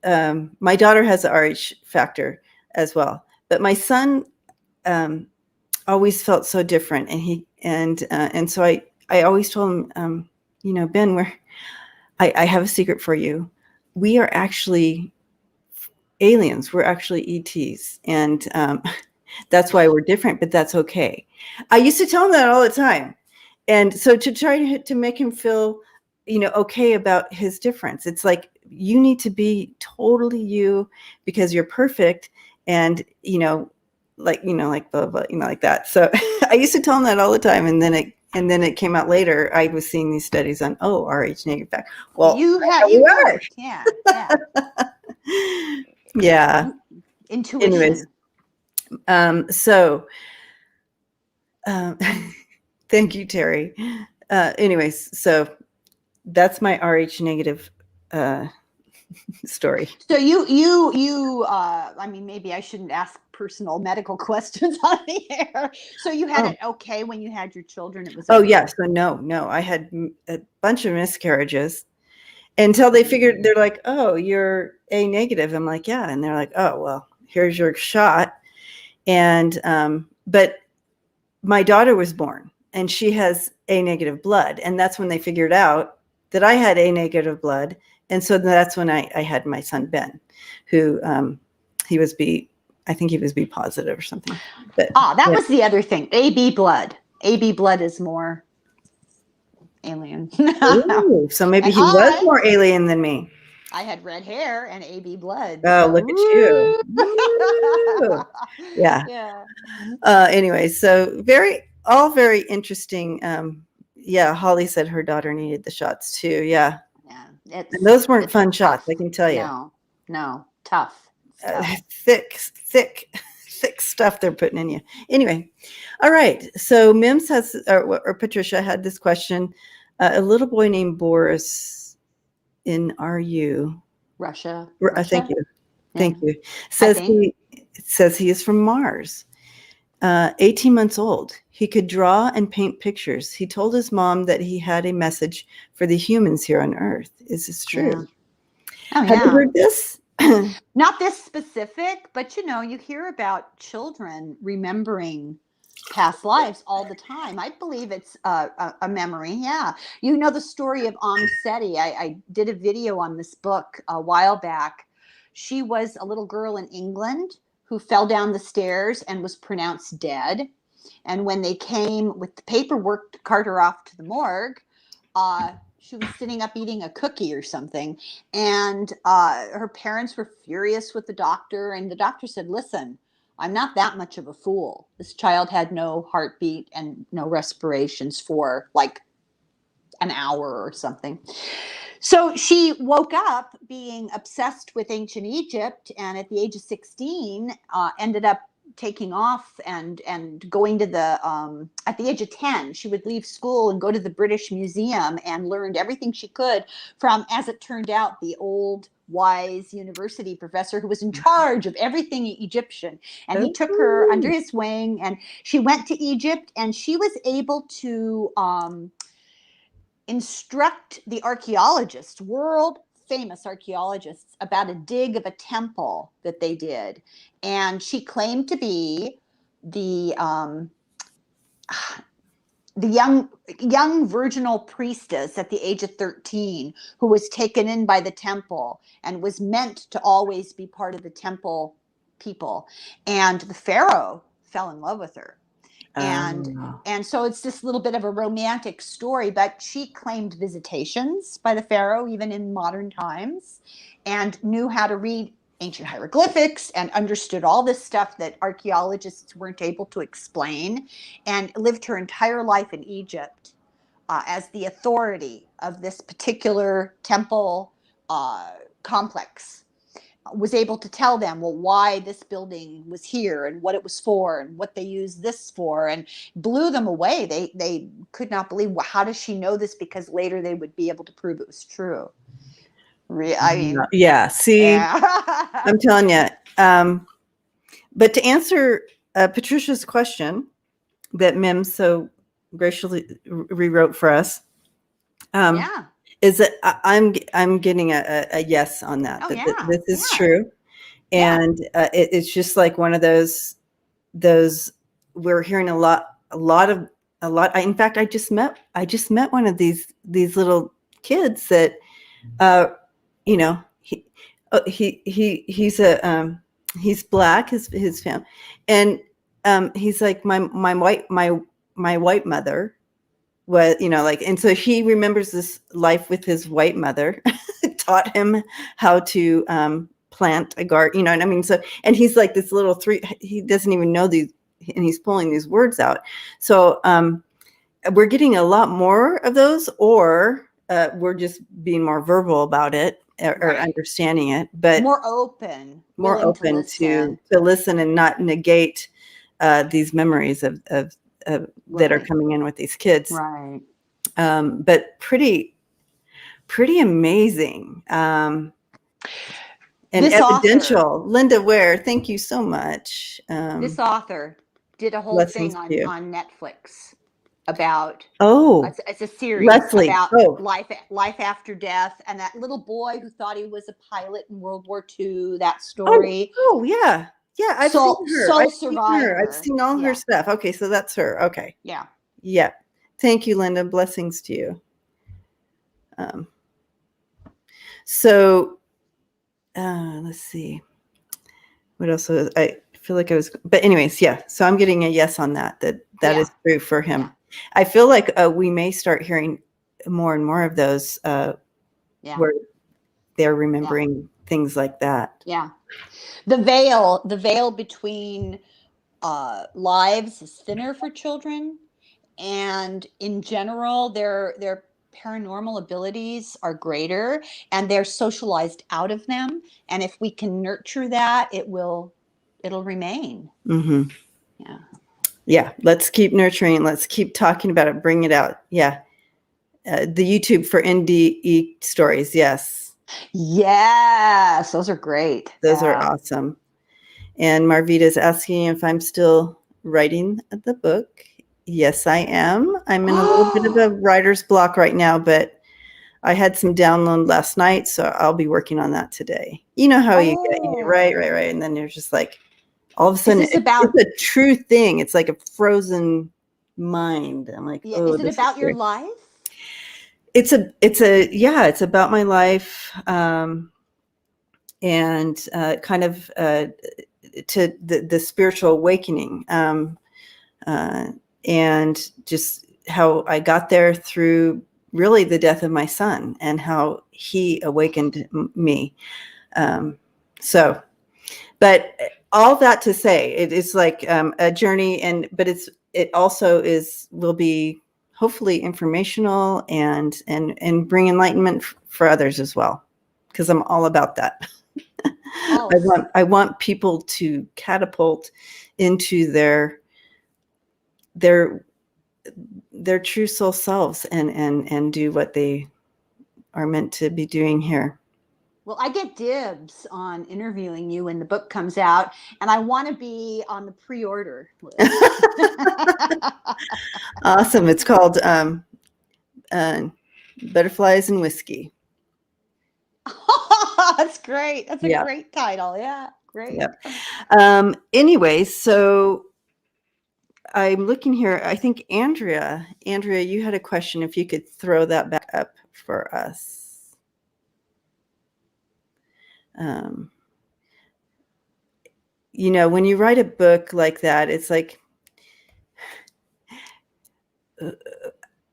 my daughter has the RH factor as well, but my son always felt so different, and so I always told him, you know, Ben, I have a secret for you. We are actually aliens. We're actually ETs, and that's why we're different. But that's okay. I used to tell him that all the time, and so to try to make him feel, you know, okay about his difference. It's like, you need to be totally you because you're perfect, and like blah, blah, like that. So I used to tell him that all the time, and then it came out later. I was seeing these studies on RH negative fact. Well, You worked, yeah. Yeah. Intuition. Anyways, so thank you, Terry. Anyways, so that's my RH negative story. So you I mean, maybe I shouldn't ask personal medical questions on the air. So you had it okay when you had your children? It was okay. Oh yeah. So no, I had a bunch of miscarriages until they figured, they're like, oh, you're A negative. I'm like, yeah. And they're like, oh, well, here's your shot. And but my daughter was born and she has A negative blood. And that's when they figured out that I had A negative blood. And so that's when I had my son, Ben, who he was I think he was B positive or something. But, that was the other thing. AB blood. AB blood is more alien. Ooh, so maybe he was more alien than me. I had red hair and AB blood. Oh, so. Look at you. Yeah. Anyway, so all very interesting. Yeah, Holly said her daughter needed the shots too. Yeah. And those weren't fun shots, I can tell you. No, tough. Thick stuff they're putting in you. Anyway, all right. So Mims has, or Patricia had this question. A little boy named Boris in RU. Russia. Thank you. Thank you. Says he is from Mars. 18 months old. He could draw and paint pictures. He told his mom that he had a message for the humans here on Earth. Is this true? Yeah. Have you heard this? Not this specific, but you hear about children remembering past lives all the time. I believe it's a memory. Yeah. You know the story of Seti. I did a video on this book a while back. She was a little girl in England who fell down the stairs and was pronounced dead. And when they came with the paperwork to cart her off to the morgue, she was sitting up eating a cookie or something. And her parents were furious with the doctor. And the doctor said, listen, I'm not that much of a fool. This child had no heartbeat and no respirations for like an hour or something. So she woke up being obsessed with ancient Egypt, and at the age of 16, ended up taking off and going to at the age of 10, she would leave school and go to the British Museum and learned everything she could from, as it turned out, the old wise university professor who was in charge of everything Egyptian. And he took her under his wing, and she went to Egypt, and she was able to instruct the archaeologists, world famous archaeologists, about a dig of a temple that they did. And she claimed to be the young virginal priestess at the age of 13 who was taken in by the temple and was meant to always be part of the temple people. And the pharaoh fell in love with her. And so it's this little bit of a romantic story, but she claimed visitations by the pharaoh even in modern times, and knew how to read ancient hieroglyphics and understood all this stuff that archaeologists weren't able to explain, and lived her entire life in Egypt as the authority of this particular temple complex. was able to tell them, well, why this building was here and what it was for and what they used this for, and blew them away. They could not believe, well, how does she know this? Because later they would be able to prove it was true. I mean, yeah. See, I'm telling you. But to answer Patricia's question that Mim so graciously rewrote for us, is that I'm getting a yes on that. This is true, and it's just like one of those we're hearing a lot. In fact, I just met one of these little kids that, you know, he's black, his family, and he's like my white mother was, you know, like, and so he remembers this life with his white mother, taught him how to plant a garden, you know what I mean? So, and he's like this little he doesn't even know these, and he's pulling these words out. So we're getting a lot more of those, or we're just being more verbal about it, or understanding it, but more open to listen and not negate these memories of that are coming in with these kids. Right. But pretty amazing. And this evidential author, Linda Ware, thank you so much. This author did a whole thing on Netflix about, it's a series about life after death, and that little boy who thought he was a pilot in World War II, that story. Yeah, I've seen her. I've seen all her stuff. Okay, so that's her. Okay. Yeah. Thank you, Linda. Blessings to you. So let's see. What else I feel like I was, but anyways, yeah. So I'm getting a yes on that is true for him. I feel like we may start hearing more and more of those where they're remembering things like that. Yeah. The veil between lives is thinner for children, and in general their paranormal abilities are greater, and they're socialized out of them, and if we can nurture that, it'll remain. Mm-hmm. Yeah, let's keep nurturing, let's keep talking about it, bring it out. The YouTube for NDE stories. Yes, those are great. Those are awesome. And Marvita's asking if I'm still writing the book. Yes, I am. I'm in a little bit of a writer's block right now, but I had some download last night, so I'll be working on that today. You know how you get right, and then you're just like, all of a sudden, it's a true thing. It's like a frozen mind. I'm like, is it about your life? It's about my life, and kind of to the spiritual awakening, and just how I got there through really the death of my son and how he awakened me. But all that to say, it is like a journey, but it also will be hopefully informational and bring enlightenment for others as well, because I'm all about that. I want people to catapult into their true soul selves and do what they are meant to be doing here. Well, I get dibs on interviewing you when the book comes out, and I want to be on the pre-order list. Awesome. It's called Butterflies and Whiskey. That's great. That's a great title. Yeah, great. Yep. Anyway, so I'm looking here. I think Andrea, you had a question. If you could throw that back up for us. When you write a book like that, it's like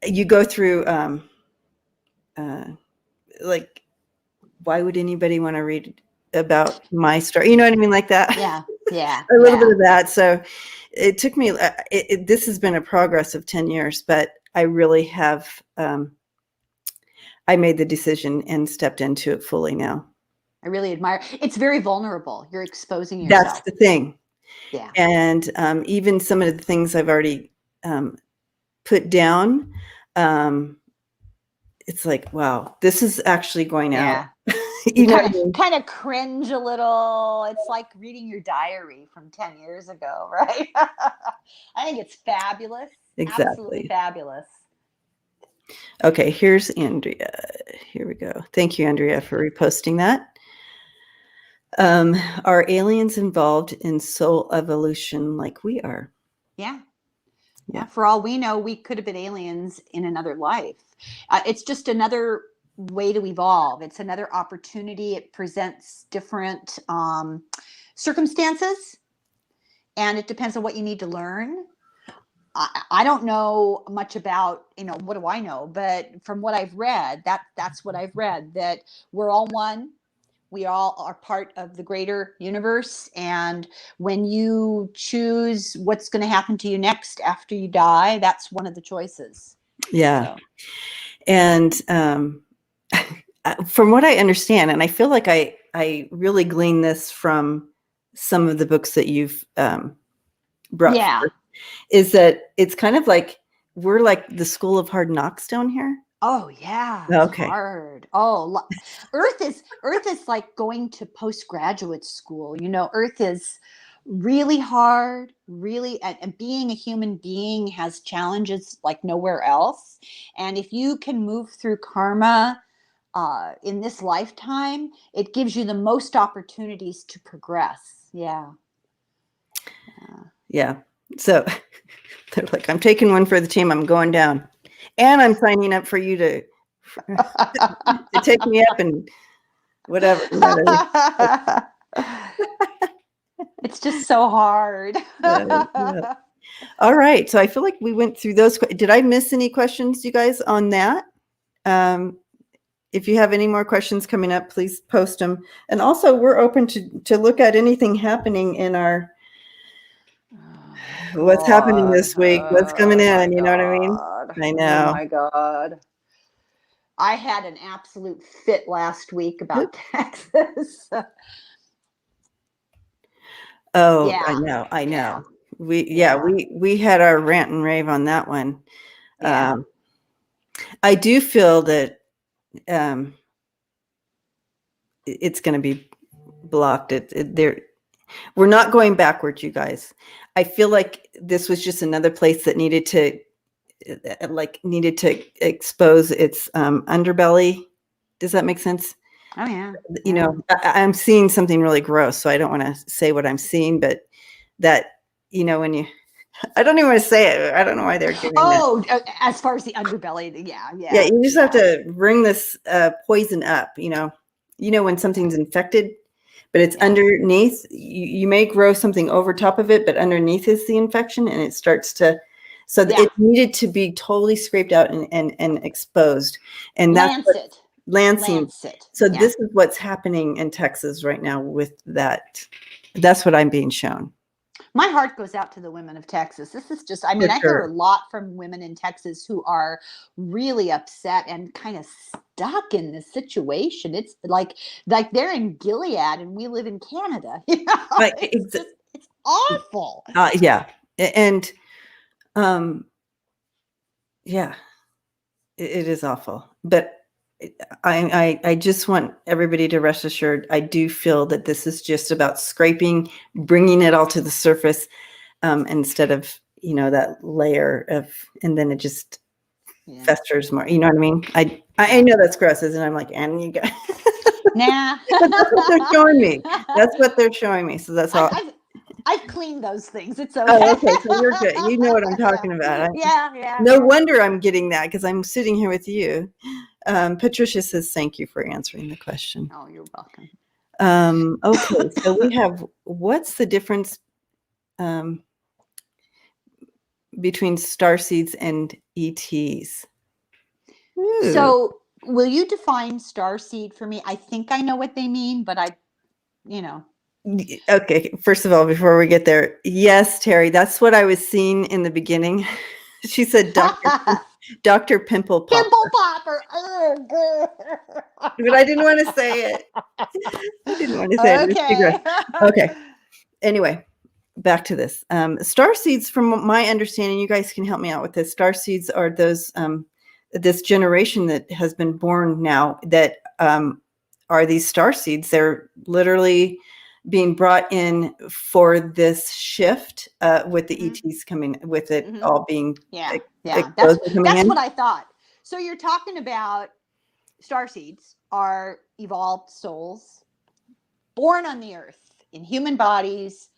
you go through like, why would anybody want to read about my story? You know what I mean? Like that. Yeah. A little bit of that. So it took me, this has been a progress of 10 years, but I really have, I made the decision and stepped into it fully now. I really admire. It's very vulnerable. You're exposing yourself. That's the thing. Yeah. And even some of the things I've already put down, it's like, wow, this is actually going out. You know, kind of cringe a little. It's like reading your diary from 10 years ago, right? I think it's fabulous. Exactly. Absolutely fabulous. Okay, here's Andrea. Here we go. Thank you, Andrea, for reposting that. Are aliens involved in soul evolution like we are? Yeah. For all we know, we could have been aliens in another life. It's just another way to evolve. It's another opportunity. It presents different circumstances, and it depends on what you need to learn. I don't know much about, what do I know? But from what I've read, that's what I've read, that we're all one. We all are part of the greater universe. And when you choose what's going to happen to you next after you die, that's one of the choices. Yeah. So. And from what I understand, and I feel like I really glean this from some of the books that you've brought forth, is that it's kind of like we're like the school of hard knocks down here. Oh yeah, okay. It's hard. Oh, Earth is like going to postgraduate school. Earth is really hard, really, and being a human being has challenges like nowhere else. And if you can move through karma in this lifetime, it gives you the most opportunities to progress. Yeah. So they're like, I'm taking one for the team. I'm going down, and I'm signing up for you to take me up and whatever. It's just so hard. Yeah. All right. So I feel like we went through those. Did I miss any questions, you guys, on that? If you have any more questions coming up, please post them. And also, we're open to look at anything happening in our what's happening this week, what's coming in. You know what I mean? I know. Oh my God. I had an absolute fit last week about Texas. Oh, yeah. I know. We had our rant and rave on that one. Yeah. I do feel that it's going to be blocked. We're not going backwards, you guys. I feel like this was just another place that needed to expose its underbelly. Does that make sense? Oh yeah. I'm seeing something really gross, so I don't want to say what I'm seeing, but that, when you, I don't even want to say it. I don't know why they're giving that. As far as the underbelly, yeah. You just have to bring this poison up, when something's infected, but it's underneath. You may grow something over top of it, but underneath is the infection, and it starts to. So it needed to be totally scraped out and exposed, and Lancing. So this is what's happening in Texas right now with that. That's what I'm being shown. My heart goes out to the women of Texas. This is just, I hear a lot from women in Texas who are really upset and kind of stuck in this situation. It's like they're in Gilead and we live in Canada. It's awful. Yeah. And it is awful. But I just want everybody to rest assured, I do feel that this is just about scraping, bringing it all to the surface, instead of, that layer of, and then it just festers more. You know what I mean? I know that's gross, isn't it? I'm like, and you guys. Nah. But that's what they're showing me. That's what they're showing me. So that's all. I've cleaned those things. It's okay. Oh, okay. So you're good. You know what I'm talking about. No wonder I'm getting that, because I'm sitting here with you. Patricia says, thank you for answering the question. Oh, you're welcome. Okay. So we have, what's the difference between starseeds and ETs? Ooh. So will you define starseed for me? I think I know what they mean, but Okay, first of all, before we get there, yes, Terry, that's what I was seeing in the beginning. She said, Doctor, Dr. Pimple Popper. Pimple popper. Oh, But I didn't want to say it. I didn't want to say it. It's too okay. gross. Okay. Anyway, back to this. Star seeds, from my understanding, you guys can help me out with this. Star seeds are those this generation that has been born now that are these star seeds. They're literally being brought in for this shift with the ETs coming, with it all being That's coming in. what I thought. So you're talking about starseeds are evolved souls born on the earth in human bodies,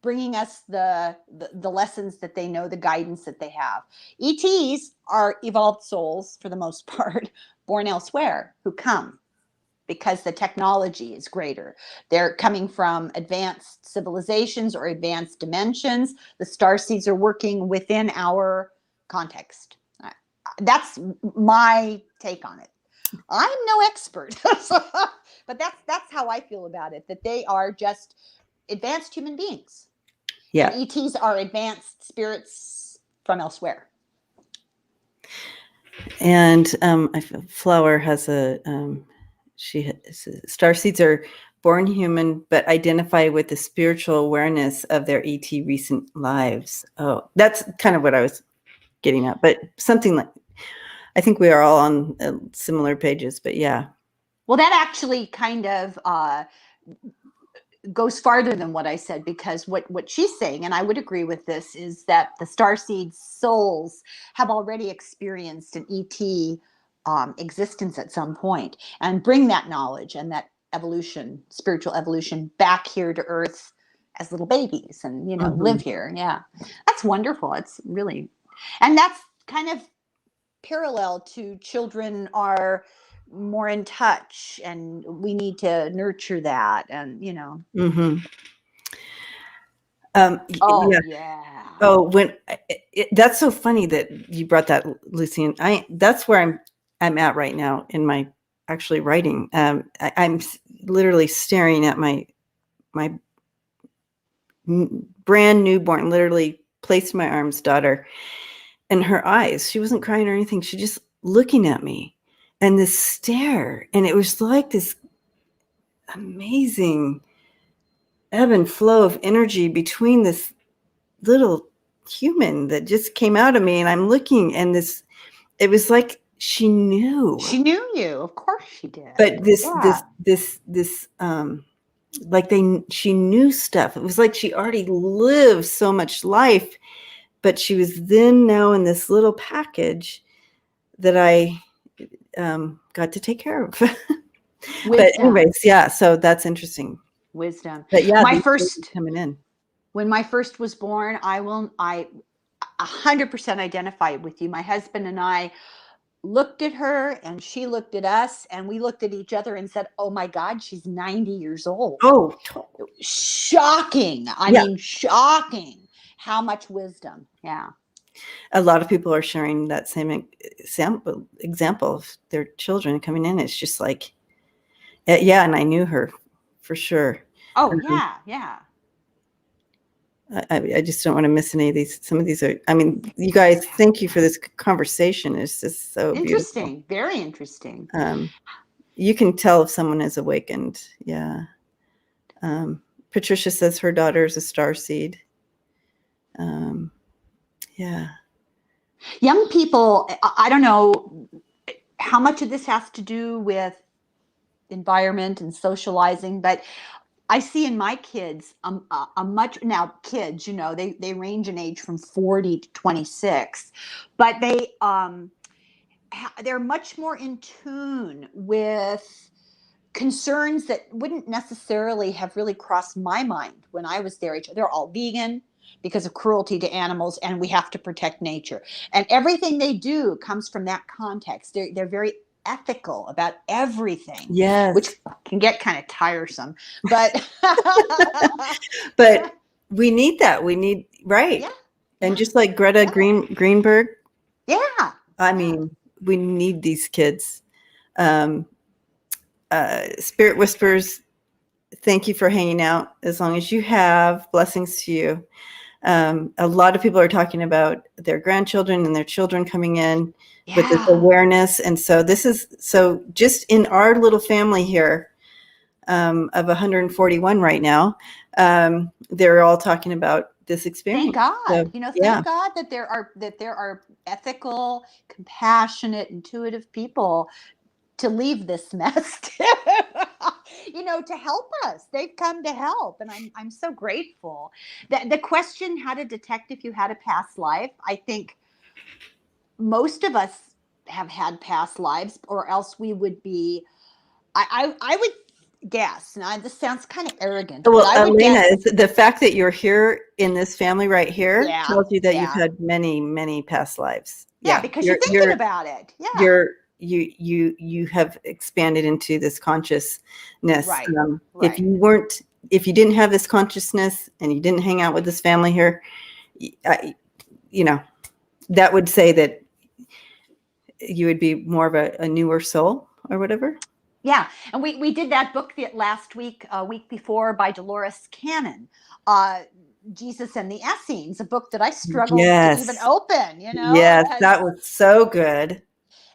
bringing us the lessons that they know, the guidance that they have. ETs are evolved souls, for the most part, born elsewhere, who come because the technology is greater. They're coming from advanced civilizations or advanced dimensions. The starseeds are working within our context. That's my take on it. I'm no expert, but that's how I feel about it, that they are just advanced human beings. Yeah. And ETs are advanced spirits from elsewhere. And Flower has starseeds are born human, but identify with the spiritual awareness of their ET recent lives. Oh, that's kind of what I was getting at, but something like, I think we are all on similar pages, but yeah. Well, that actually kind of goes farther than what I said, because what she's saying, and I would agree with this, is that the starseed souls have already experienced an ET existence at some point, and bring that knowledge and that evolution, spiritual evolution, back here to Earth as little babies, and live here. Yeah, that's wonderful. It's really, and that's kind of parallel to children are more in touch, and we need to nurture that, and when that's so funny that you brought that, Lucy, and that's where I'm at right now in my actually writing. I'm literally staring at my brand newborn, literally placed in my arms, daughter, and her eyes, she wasn't crying or anything, she just looking at me, and this stare, and it was like this amazing ebb and flow of energy between this little human that just came out of me, and I'm looking, and it was like she knew you, of course she did, but this like she knew stuff. It was like she already lived so much life, but she was then now in this little package that I got to take care of. But anyways, yeah, so that's interesting. Wisdom. But yeah, my first coming in. When my first was born, I 100% identify with you. My husband and I looked at her, and she looked at us, and we looked at each other and said, "Oh my God, she's 90 years old." Oh, shocking. I mean, shocking how much wisdom. Yeah. A lot of people are sharing that same example of their children coming in. It's just like, yeah, and I knew her for sure. Oh, yeah. I just don't want to miss any of these. Some of these are, I mean, you guys, thank you for this conversation. It's just so interesting. Beautiful. Very interesting. You can tell if someone is awakened. Yeah. Patricia says her daughter is a starseed. Yeah. Young people, I don't know how much of this has to do with environment and socializing, but I see in my kids now kids, they range in age from 40 to 26, but they're much more in tune with concerns that wouldn't necessarily have really crossed my mind when I was their age. They're all vegan because of cruelty to animals, and we have to protect nature. And everything they do comes from that context. They're very ethical about everything. Yes. Which can get kind of tiresome. But but we need that. We need, right. Yeah. And just like Greta Greenberg. Yeah. I mean, we need these kids. Spirit Whispers, thank you for hanging out as long as you have. Blessings to you. A lot of people are talking about their grandchildren and their children coming in with this Yeah. awareness. And so so just in our little family here, of 141 right now, they're all talking about this experience. Thank God. So, Thank God that there are ethical, compassionate, intuitive people to leave this mess to help us. They've come to help, and I'm so grateful. The question, how to detect if you had a past life, I think most of us have had past lives, or else we would be, I would guess, now this sounds kind of arrogant, well, but I would Elena, guess, the fact that you're here in this family right here yeah, tells you that yeah. you've had many, many past lives. Yeah, because you're thinking about it. Yeah. You have expanded into this consciousness. Right. If you didn't have this consciousness and you didn't hang out with this family here, that would say that you would be more of a newer soul or whatever. Yeah, and we did that book last week, week before, by Dolores Cannon, Jesus and the Essenes, a book that I struggled to even open. Yes, that was so good.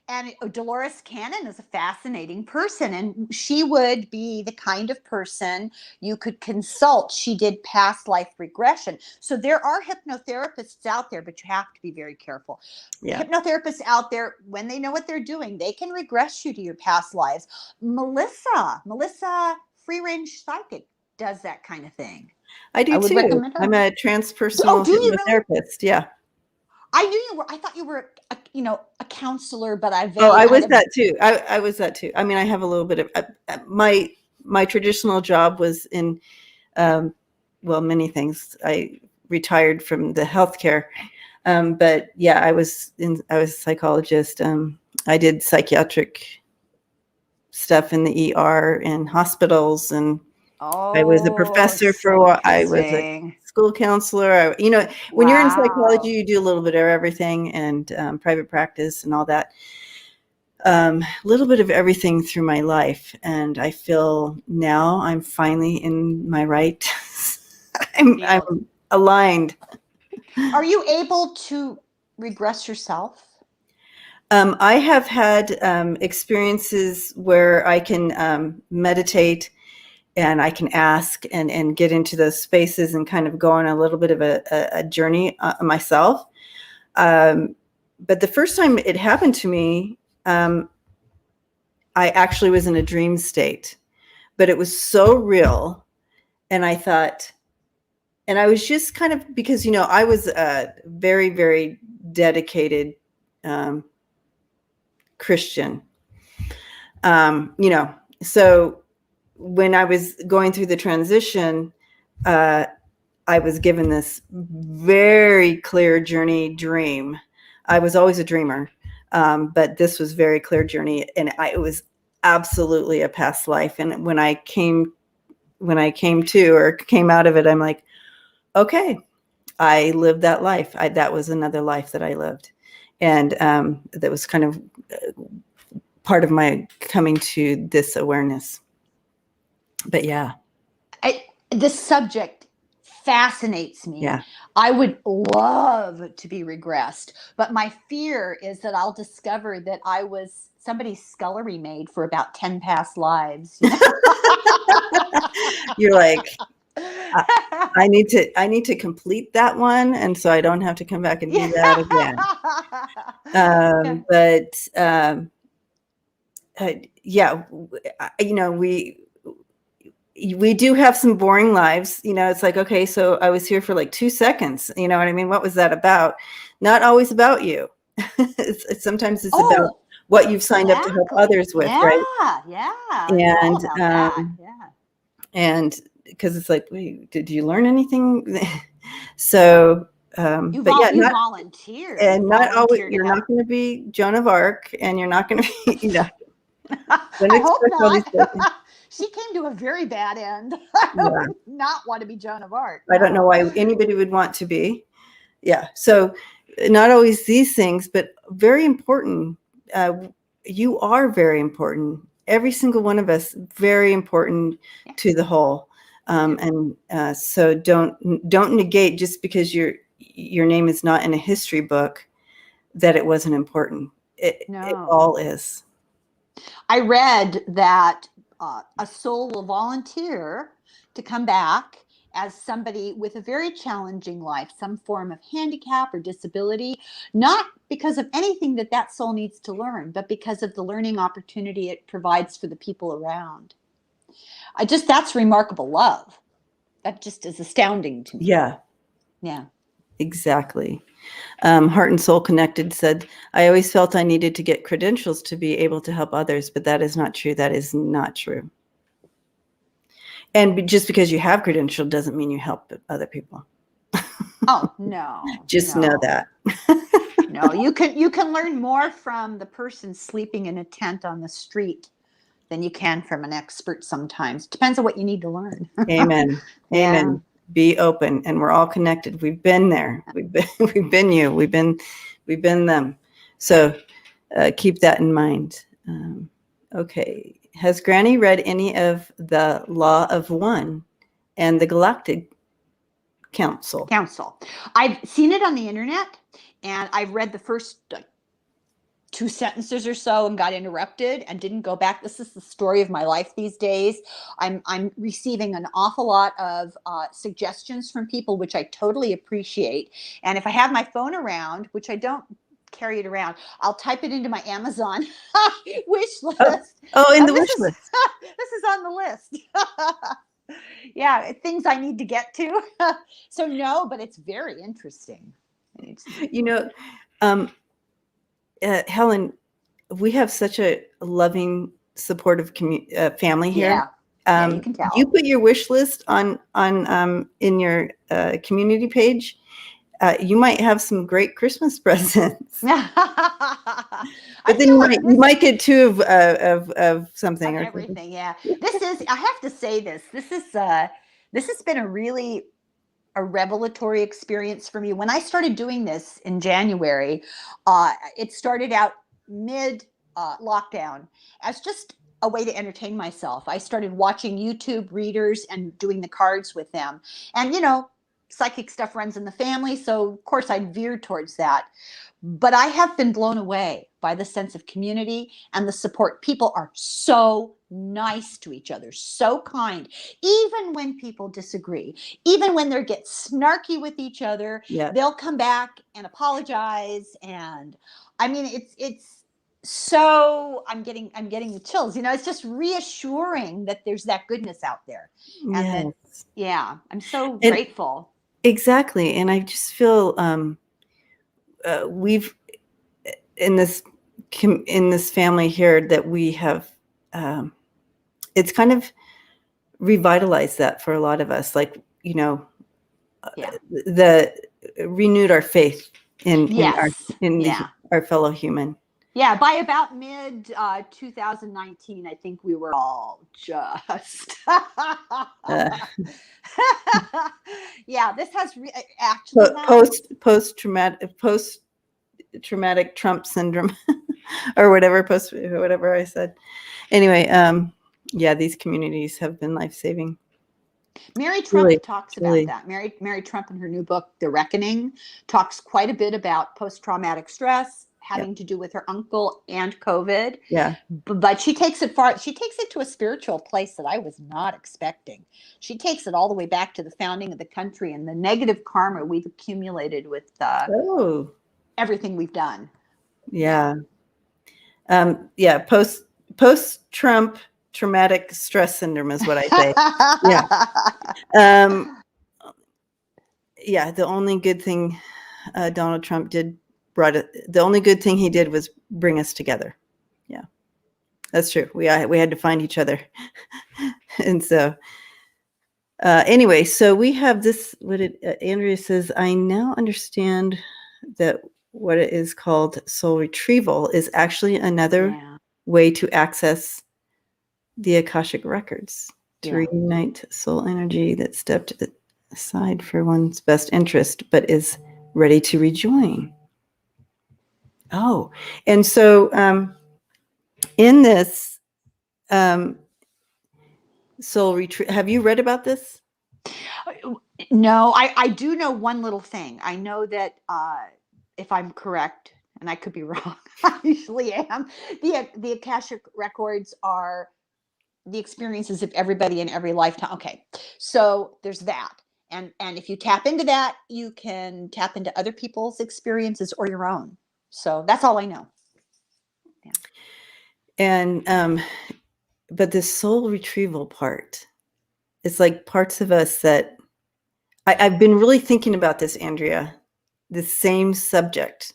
And Dolores Cannon is a fascinating person, and she would be the kind of person you could consult. She did past life regression. So there are hypnotherapists out there, but you have to be very careful. Yeah. Hypnotherapists out there, when they know what they're doing, they can regress you to your past lives. Melissa, free range psychic, does that kind of thing. I do too. I'm a transpersonal hypnotherapist. Really? Yeah. I knew you were. I thought you were, a counselor, but I was that too. I was that too. I mean, I have a little bit of my traditional job was in, many things. I retired from the healthcare, but yeah, I was a psychologist. I did psychiatric stuff in the ER and hospitals, and I was a professor for a while. I was a school counselor. When you're in psychology, you do a little bit of everything, and private practice and all that. A little bit of everything through my life, and I feel now I'm finally in my right. I'm aligned. Are you able to regress yourself? I have had experiences where I can meditate, and I can ask and get into those spaces and kind of go on a little bit of a journey myself. But the first time it happened to me, I actually was in a dream state, but it was so real. And I thought, and I was just kind of, because, I was a very, very dedicated Christian, so when I was going through the transition, I was given this very clear journey dream. I was always a dreamer, but this was very clear journey, and it was absolutely a past life. And when I came to, or came out of it, I'm like, okay, I lived that life. That was another life that I lived, and that was kind of part of my coming to this awareness. But yeah, this subject fascinates me. Yeah. I would love to be regressed, but my fear is that I'll discover that I was somebody's scullery maid for about 10 past lives. You're like, I need to complete that one, and so I don't have to come back and do that again. We do have some boring lives. It's like, okay, so I was here for like 2 seconds. You know what I mean? What was that about? Not always about you. Sometimes it's about what you've signed up to help others with, right? Yeah. And because it's like, wait, did you learn anything? So, you volunteered, and not always. You're not going to be Joan of Arc, and you're not going to be, I hope not. She came to a very bad end. I would not want to be Joan of Arc. I don't know why anybody would want to be. Yeah. So not always these things, but very important. You are very important. Every single one of us, very important to the whole. And so don't negate just because your name is not in a history book that it wasn't important. It all is. I read that a soul will volunteer to come back as somebody with a very challenging life, some form of handicap or disability, not because of anything that soul needs to learn, but because of the learning opportunity it provides for the people around. That's remarkable love. That just is astounding to me. Yeah. Yeah. Exactly. Heart and Soul Connected said, I always felt I needed to get credentials to be able to help others, but that is not true. That is not true. And just because you have credential doesn't mean you help other people. Oh, no. Just know that. No, you can learn more from the person sleeping in a tent on the street than you can from an expert sometimes. Depends on what you need to learn. Amen. Yeah. Amen. Be open, and we're all connected. We've been there. We've been you. We've been them. So keep that in mind. Okay. Has Granny read any of the Law of One and the Galactic Council? I've seen it on the internet, and I've read the first 2 sentences or so and got interrupted and didn't go back. This is the story of my life these days. I'm receiving an awful lot of suggestions from people, which I totally appreciate. And if I have my phone around, which I don't carry it around, I'll type it into my Amazon wish list. Oh, in the wish list. This is on the list. Yeah, things I need to get to. So no, but it's very interesting. You know, Helen, we have such a loving, supportive family here. Yeah, you can tell. You put your wish list on in your community page. You might have some great Christmas presents. But then you might get 2 of something or everything. Something. Yeah, this is. I have to say this. This has been a revelatory experience for me. When I started doing this in January, it started out mid lockdown as just a way to entertain myself. I started watching YouTube readers and doing the cards with them, and psychic stuff runs in the family, so of course I veered towards that. But I have been blown away by the sense of community and the support. People are so nice to each other, so kind, even when people disagree, even when they get snarky with each other. Yeah. They'll come back and apologize. And I mean, it's so I'm getting the chills. It's just reassuring that there's that goodness out there. And yes. I'm so grateful. Exactly. And I just feel we've in this family here that we have it's kind of revitalized that for a lot of us, like the renewed our faith in our fellow human. Yeah, by about mid 2019, I think we were all just yeah, this has actually post traumatic Trump syndrome or whatever I said. Anyway, yeah, these communities have been life-saving. Mary Trump talks about that. Mary Trump in her new book, The Reckoning, talks quite a bit about post-traumatic stress having to do with her uncle and COVID. Yeah. But she takes it far. She takes it to a spiritual place that I was not expecting. She takes it all the way back to the founding of the country and the negative karma we've accumulated with everything we've done. Yeah. Post-Trump traumatic stress syndrome is what I say. Yeah. The only good thing Donald Trump did the only good thing he did was bring us together. Yeah, that's true. We had to find each other. And so anyway, so we have this, Andrea says, I now understand that what it is called soul retrieval is actually another way to access the Akashic records, to reunite soul energy that stepped aside for one's best interest, but is ready to rejoin. Oh, and so in this, soul retrieval. Have you read about this? No, I do know one little thing. I know that if I'm correct, and I could be wrong, I usually am, the Akashic records are the experiences of everybody in every lifetime. Okay, so there's that. And if you tap into that, you can tap into other people's experiences or your own. So that's all I know. Yeah. And but this soul retrieval part, it's like parts of us that I've been really thinking about this, Andrea, the same subject.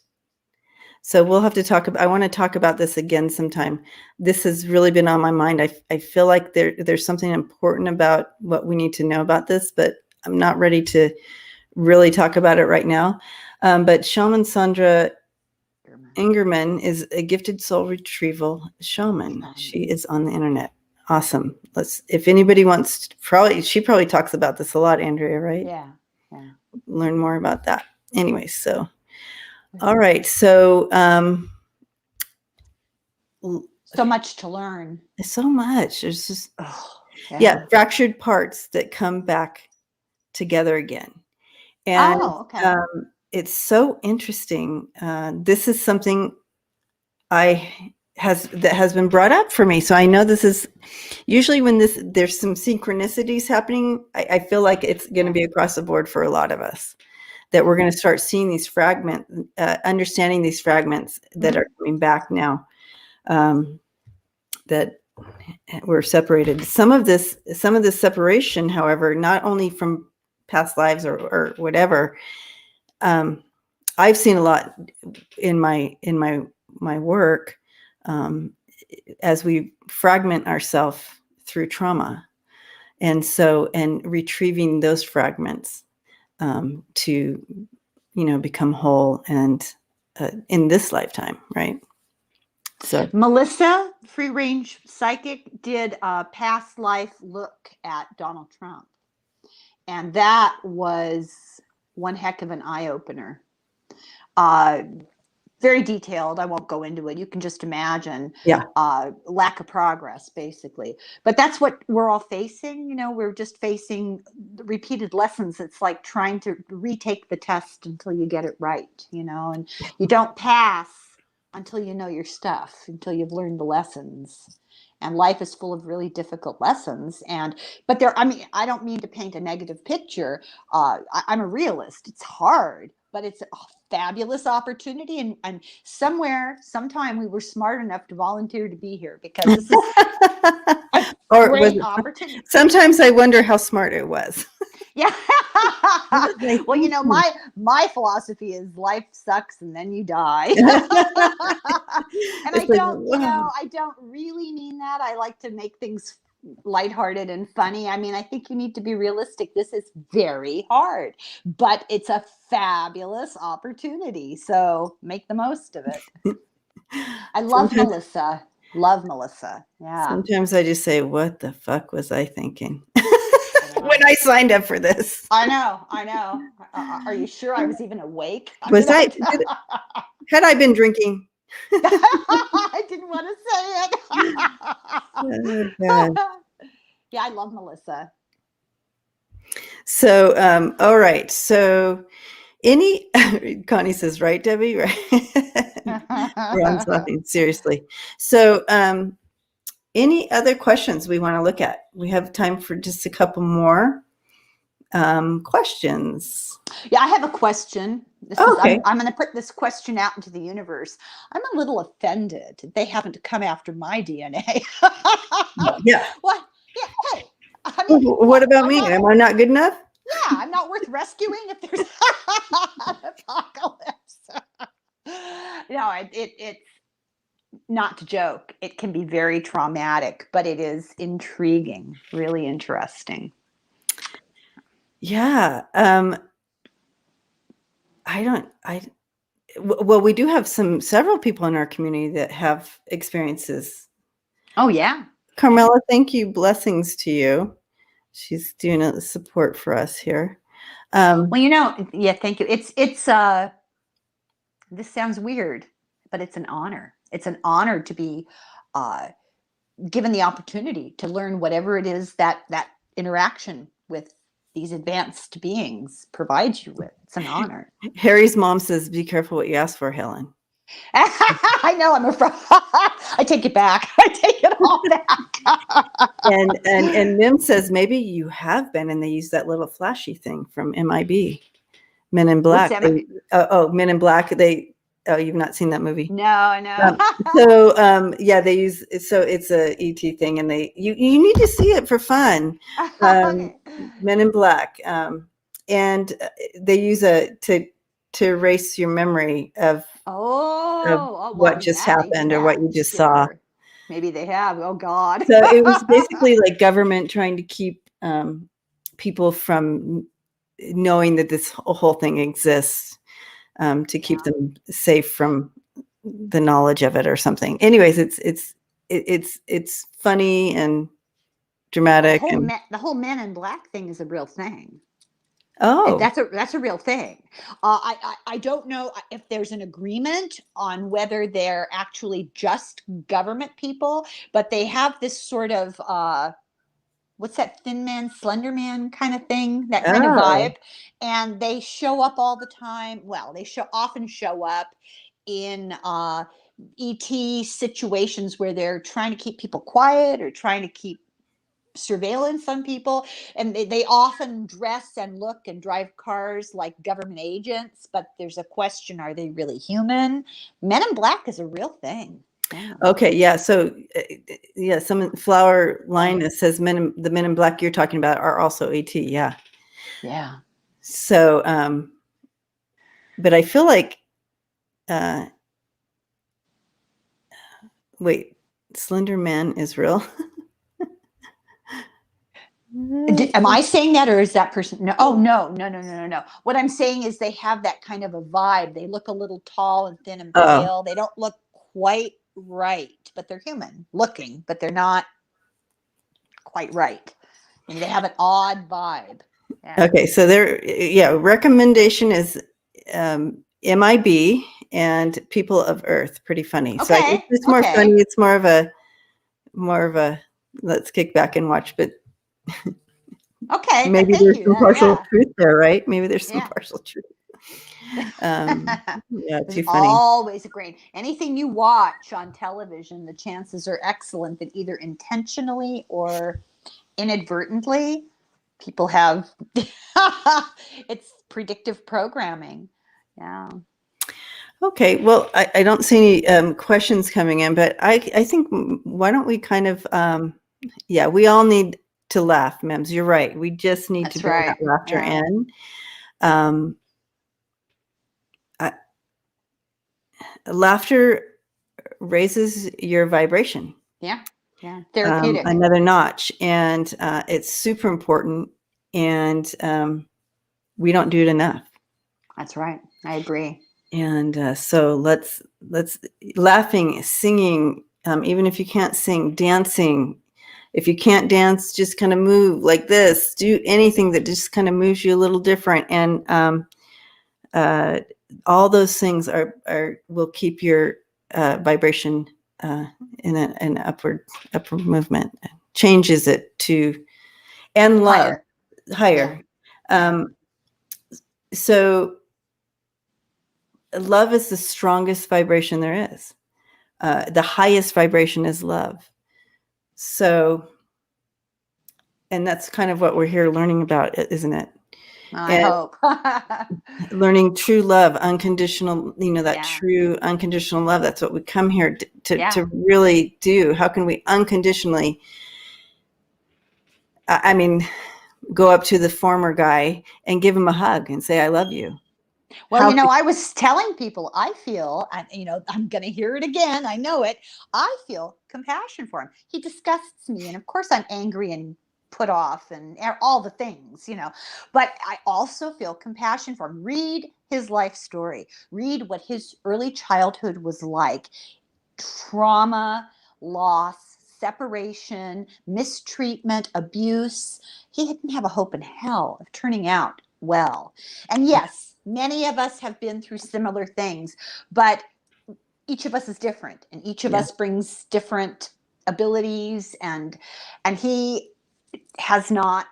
So we'll have to talk about, I want to talk about this again sometime. This has really been on my mind. I feel like there's something important about what we need to know about this, but I'm not ready to really talk about it right now. But shaman Sonja Ingerman is a gifted soul retrieval shaman. She is on the internet. Awesome. If anybody wants to, she probably talks about this a lot, Andrea, right? Yeah. Learn more about that. Anyway, so all right. So so much to learn. So much. There's just fractured parts that come back together again. And okay. It's so interesting. This is something that has been brought up for me. So I know this is usually when there's some synchronicities happening. I feel like it's going to be across the board for a lot of us, that we're going to start seeing these fragments, understanding these fragments that are coming back now, that we're separated. Some of this separation, however, not only from past lives or whatever, I've seen a lot in my work, as we fragment ourselves through trauma, and retrieving those fragments to become whole and in this lifetime, right? So Melissa, free range psychic, did a past life look at Donald Trump, and that was one heck of an eye opener. Very detailed. I won't go into it. You can just imagine. Yeah. Lack of progress, basically. But that's what we're all facing. We're just facing repeated lessons. It's like trying to retake the test until you get it right, and you don't pass until you know your stuff, until you've learned the lessons. And life is full of really difficult lessons. But I don't mean to paint a negative picture. I'm a realist. It's hard, but it's a fabulous opportunity. And sometime we were smart enough to volunteer to be here, because this is a great opportunity. Sometimes I wonder how smart it was. Yeah. Well, my philosophy is life sucks and then you die. And I don't really mean that. I like to make things lighthearted and funny. I think you need to be realistic. This is very hard, but it's a fabulous opportunity. So make the most of it. I love Melissa. Love Melissa. Yeah. Sometimes I just say, what the fuck was I thinking? When I signed up for this. I know. Are you sure I was even awake? Had I been drinking? I didn't want to say it. Yeah, I love Melissa. So, all right. So, Connie says, right, Debbie? Right. We're on something, seriously. So, any other questions we want to look at? We have time for just a couple more questions. Yeah, I have a question. I'm going to put this question out into the universe. I'm a little offended they haven't come after my DNA. Yeah. What? Yeah. Hey. What about me? Am I not good enough? Yeah, I'm not worth rescuing if there's an apocalypse. It's not to joke. It can be very traumatic, but it is intriguing, really interesting. Yeah. Well, we do have several people in our community that have experiences. Oh, yeah. Carmela, thank you. Blessings to you. She's doing a support for us here. Well, thank you. It's this sounds weird, but it's an honor. It's an honor to be given the opportunity to learn whatever it is that interaction with these advanced beings provides you with. It's an honor. Harry's mom says, "Be careful what you ask for, Helen." I know, I'm afraid. I take it back. I take it all back. and Mim says, maybe you have been, and they use that little flashy thing from MIB, Men in Black. Men in Black. You've not seen that movie? No, no. They use, so it's a ET thing, and you need to see it for fun. Okay. Men in Black, and they use it to erase your memory of what just happened or what you just saw. Maybe they have. Oh God. So it was basically like government trying to keep people from knowing that this whole thing exists, to keep them safe from the knowledge of it or something. Anyways, it's funny and dramatic. The whole Men in Black thing is a real thing. Oh, that's a real thing. I don't know if there's an agreement on whether they're actually just government people, but they have this sort of what's that, Thin Man, Slender Man kind of thing, that kind of vibe, and they show up all the time. Well, they often show up in ET situations where they're trying to keep people quiet or trying to keep surveillance on people, and they often dress and look and drive cars like government agents, but there's a question, are they really human? Men in Black is a real thing. Yeah. Okay, yeah. So some Flower Linus says the Men in Black you're talking about are also AT. Yeah. So but I feel like wait, Slender Man is real? Am I saying that, or is that person? No. Oh, no. What I'm saying is they have that kind of a vibe. They look a little tall and thin and pale. They don't look quite right, but they're human looking, but they're not quite right. And they have an odd vibe. Yeah. Okay, so recommendation is MIB and People of Earth. Pretty funny. Okay. So I think it's more funny. It's more of a let's kick back and watch, but okay, maybe there's some partial truth there, right? Maybe there's some partial truth. Too funny. Always great. Anything you watch on television, the chances are excellent that either intentionally or inadvertently people have it's predictive programming. Yeah. Okay, well, I don't see any questions coming in, but I think, why don't we kind of we all need to laugh, Mems. You're right. We just need to bring that laughter in. Laughter raises your vibration. Yeah. Therapeutic. Another notch. And it's super important. And we don't do it enough. That's right. I agree. And so let's laughing, singing, even if you can't sing, dancing. If you can't dance, just kind of move like this. Do anything that just kind of moves you a little different. And all those things will keep your vibration in an upward movement. Changes it to, and love higher. Yeah. So love is the strongest vibration there is. The highest vibration is love. So, and that's kind of what we're here learning about, isn't it? I hope. Learning true love, unconditional, true unconditional love. That's what we come here to really do. How can we unconditionally, go up to the former guy and give him a hug and say, I love you? Well, I was telling people, I feel, I'm going to hear it again. I know it. I feel compassion for him. He disgusts me. And of course I'm angry and put off and all the things, but I also feel compassion for him. Read his life story. Read what his early childhood was like. Trauma, loss, separation, mistreatment, abuse. He didn't have a hope in hell of turning out well. And yes, many of us have been through similar things, but each of us is different, and each of us brings different abilities, and he has not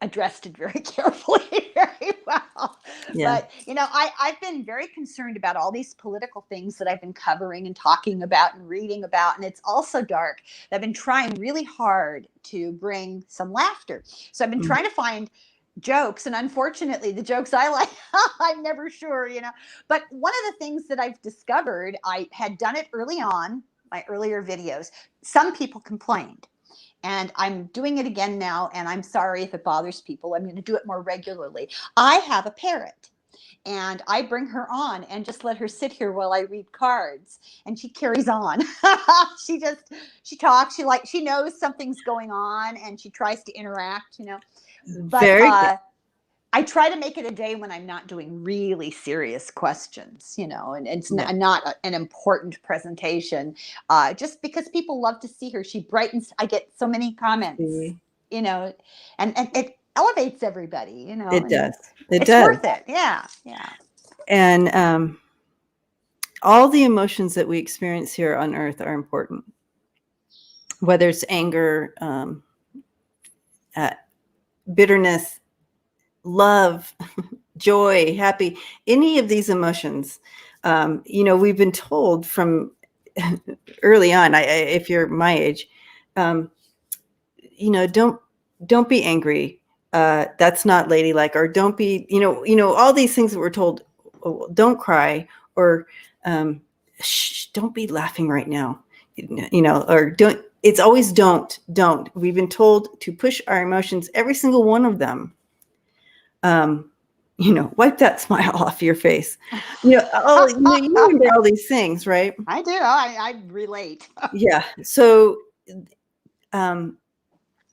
addressed it very carefully, very well. Yeah. But, I've been very concerned about all these political things that I've been covering and talking about and reading about. And it's also dark. I've been trying really hard to bring some laughter. So I've been trying to find jokes, and unfortunately the jokes I like, I'm never sure, but one of the things that I've discovered, I had done it early on, my earlier videos, some people complained, and I'm doing it again now, and I'm sorry if it bothers people. I'm going to do it more regularly. I have a parrot, and I bring her on and just let her sit here while I read cards, and she carries on. she talks, she knows something's going on, and she tries to interact, but Very good. I try to make it a day when I'm not doing really serious questions, and it's Yeah. not an important presentation, just because people love to see her. She brightens. I get so many comments, and it elevates everybody, It does. It's worth it. Yeah. Yeah. And all the emotions that we experience here on Earth are important, whether it's anger, bitterness, love, joy, happy, any of these emotions. We've been told from early on, if you're my age, don't be angry. That's not ladylike. Or don't be, all these things that we're told. Oh, don't cry, or shh, don't be laughing right now. Or don't. It's always don't. We've been told to push our emotions, every single one of them. Wipe that smile off your face. You remember all these things, right? I do. I relate. Yeah. So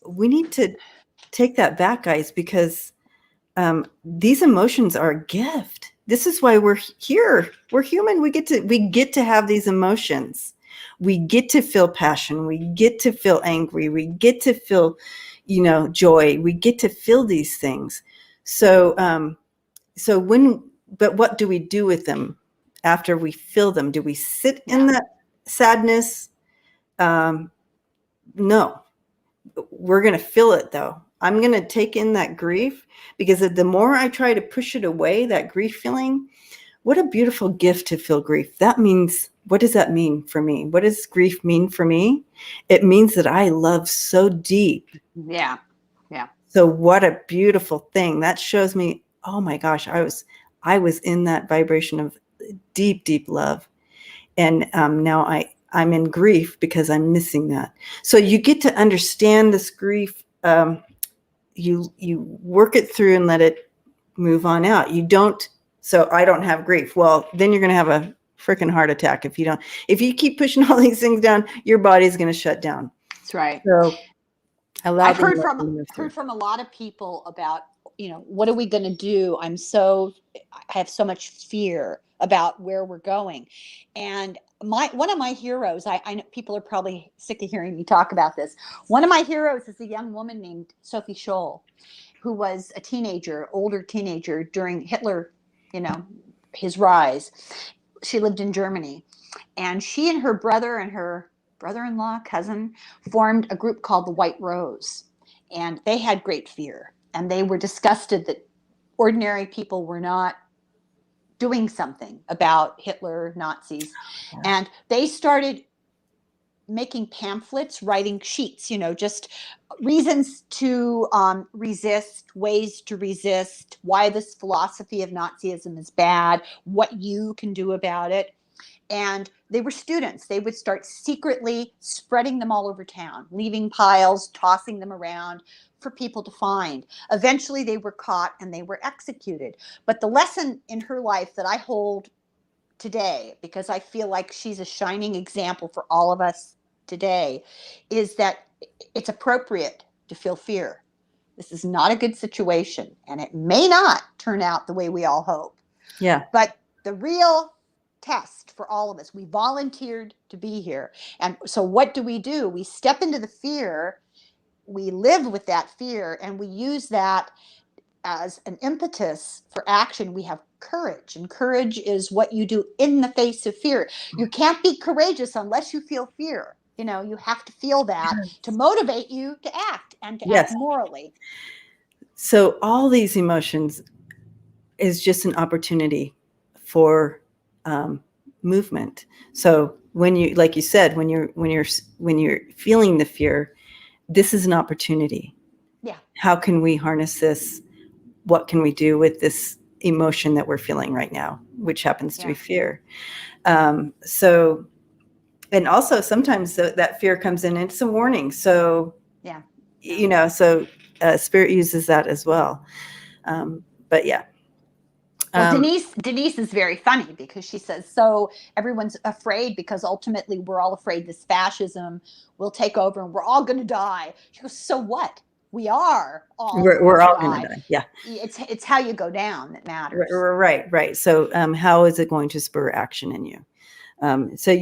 we need to take that back, guys, because these emotions are a gift. This is why we're here. We're human. We get to have these emotions. We get to feel passion. We get to feel angry. We get to feel, joy. We get to feel these things. So, but what do we do with them after we feel them? Do we sit in that sadness? No, we're going to feel it though. I'm going to take in that grief, because the more I try to push it away, that grief feeling, what a beautiful gift to feel grief. That means, what does that mean for me? What does grief mean for me? It means that I love so deep. Yeah. Yeah. So what a beautiful thing. That shows me, oh my gosh, I was in that vibration of deep, deep love. And now I'm in grief because I'm missing that. So you get to understand this grief. You work it through and let it move on out. You don't. So I don't have grief. Well, then you're going to have a freaking heart attack if you don't. If you keep pushing all these things down, your body's going to shut down. That's right. So I've heard from a lot of people about, what are we going to do? I have so much fear about where we're going. And one of my heroes, I know people are probably sick of hearing me talk about this. One of my heroes is a young woman named Sophie Scholl, who was a older teenager during Hitler, his rise. She lived in Germany, and she and her brother and her brother-in-law, cousin, formed a group called the White Rose. And they had great fear, and they were disgusted that ordinary people were not doing something about Hitler, Nazis. Yeah. And they started making pamphlets, writing sheets, just reasons to resist, ways to resist, why this philosophy of Nazism is bad, what you can do about it. And they were students. They would start secretly spreading them all over town, leaving piles, tossing them around for people to find. Eventually they were caught and they were executed. But the lesson in her life that I hold today, because I feel like she's a shining example for all of us today, is that it's appropriate to feel fear. This is not a good situation, and it may not turn out the way we all hope. Yeah. But the real test for all of us, we volunteered to be here. And so what do? We step into the fear, we live with that fear, and we use that as an impetus for action. We have courage, and courage is what you do in the face of fear. You can't be courageous unless you feel fear. You know, you have to feel that to motivate you to act and to Yes. act morally. So all these emotions is just an opportunity for movement. So when you, like you said, when you're feeling the fear, this is an opportunity. Yeah. How can we harness this? What can we do with this emotion that we're feeling right now, which happens to be fear? So, and also sometimes that fear comes in, and it's a warning. So, you know, so spirit uses that as well. But yeah. Well, Denise is very funny because she says, so everyone's afraid because ultimately we're all afraid this fascism will take over and we're all going to die. She goes, so what? We are all we're all going to die. Yeah. It's how you go down that matters. Right. So how is it going to spur action in you? So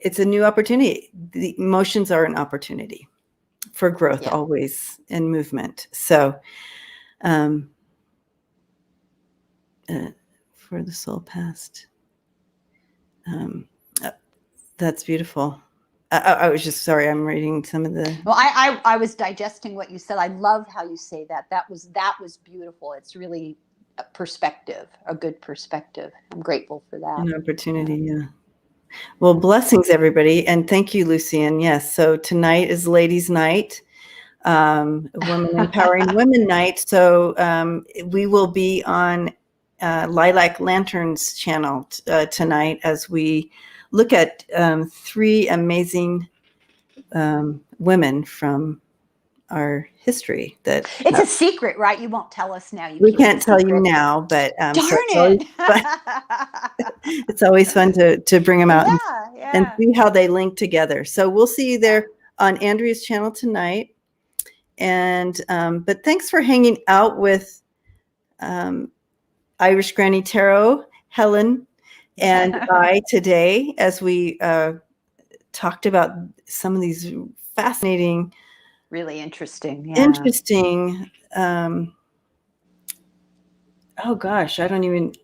it's a new opportunity. The emotions are an opportunity for growth, always, and movement. So for the soul past, that's beautiful. I was just sorry. I'm reading some of the. Well, I was digesting what you said. I love how you say that. That was beautiful. It's really a perspective, a good perspective. I'm grateful for that. An opportunity, yeah. Well, blessings, everybody, and thank you, Lucian. Yes, so tonight is Ladies' Night, Women Empowering Women Night. So we will be on Lilac Lantern's channel tonight as we look at 3 amazing women from our history. That it's a secret, right? You won't tell us now. We can't tell you now, but darn it! It's always fun to bring them out and see how they link together. So we'll see you there on Andrea's channel tonight. And but thanks for hanging out with Irish Granny Tarot, Helen, and I today as we talked about some of these fascinating, really interesting, oh gosh, I don't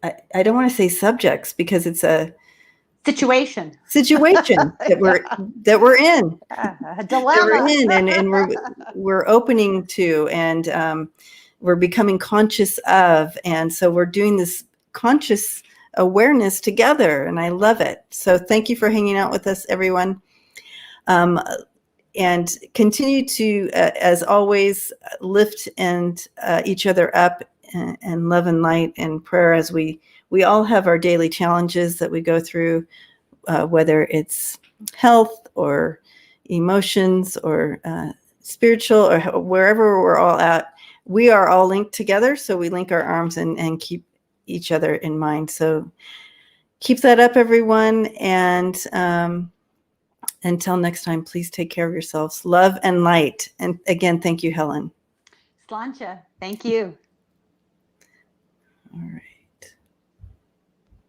want to say subjects because it's a situation that we're in, a dilemma and we're opening to, and we're becoming conscious of, and so we're doing this conscious awareness together, and I love it. So thank you for hanging out with us, everyone. And continue to, as always, lift each other up and love and light and prayer as we all have our daily challenges that we go through, whether it's health or emotions or spiritual or wherever we're all at. We are all linked together, so we link our arms and keep each other in mind. So keep that up, everyone, and until next time, please take care of yourselves. Love and light. And again, thank you, Helen. Sonja, thank you. All right.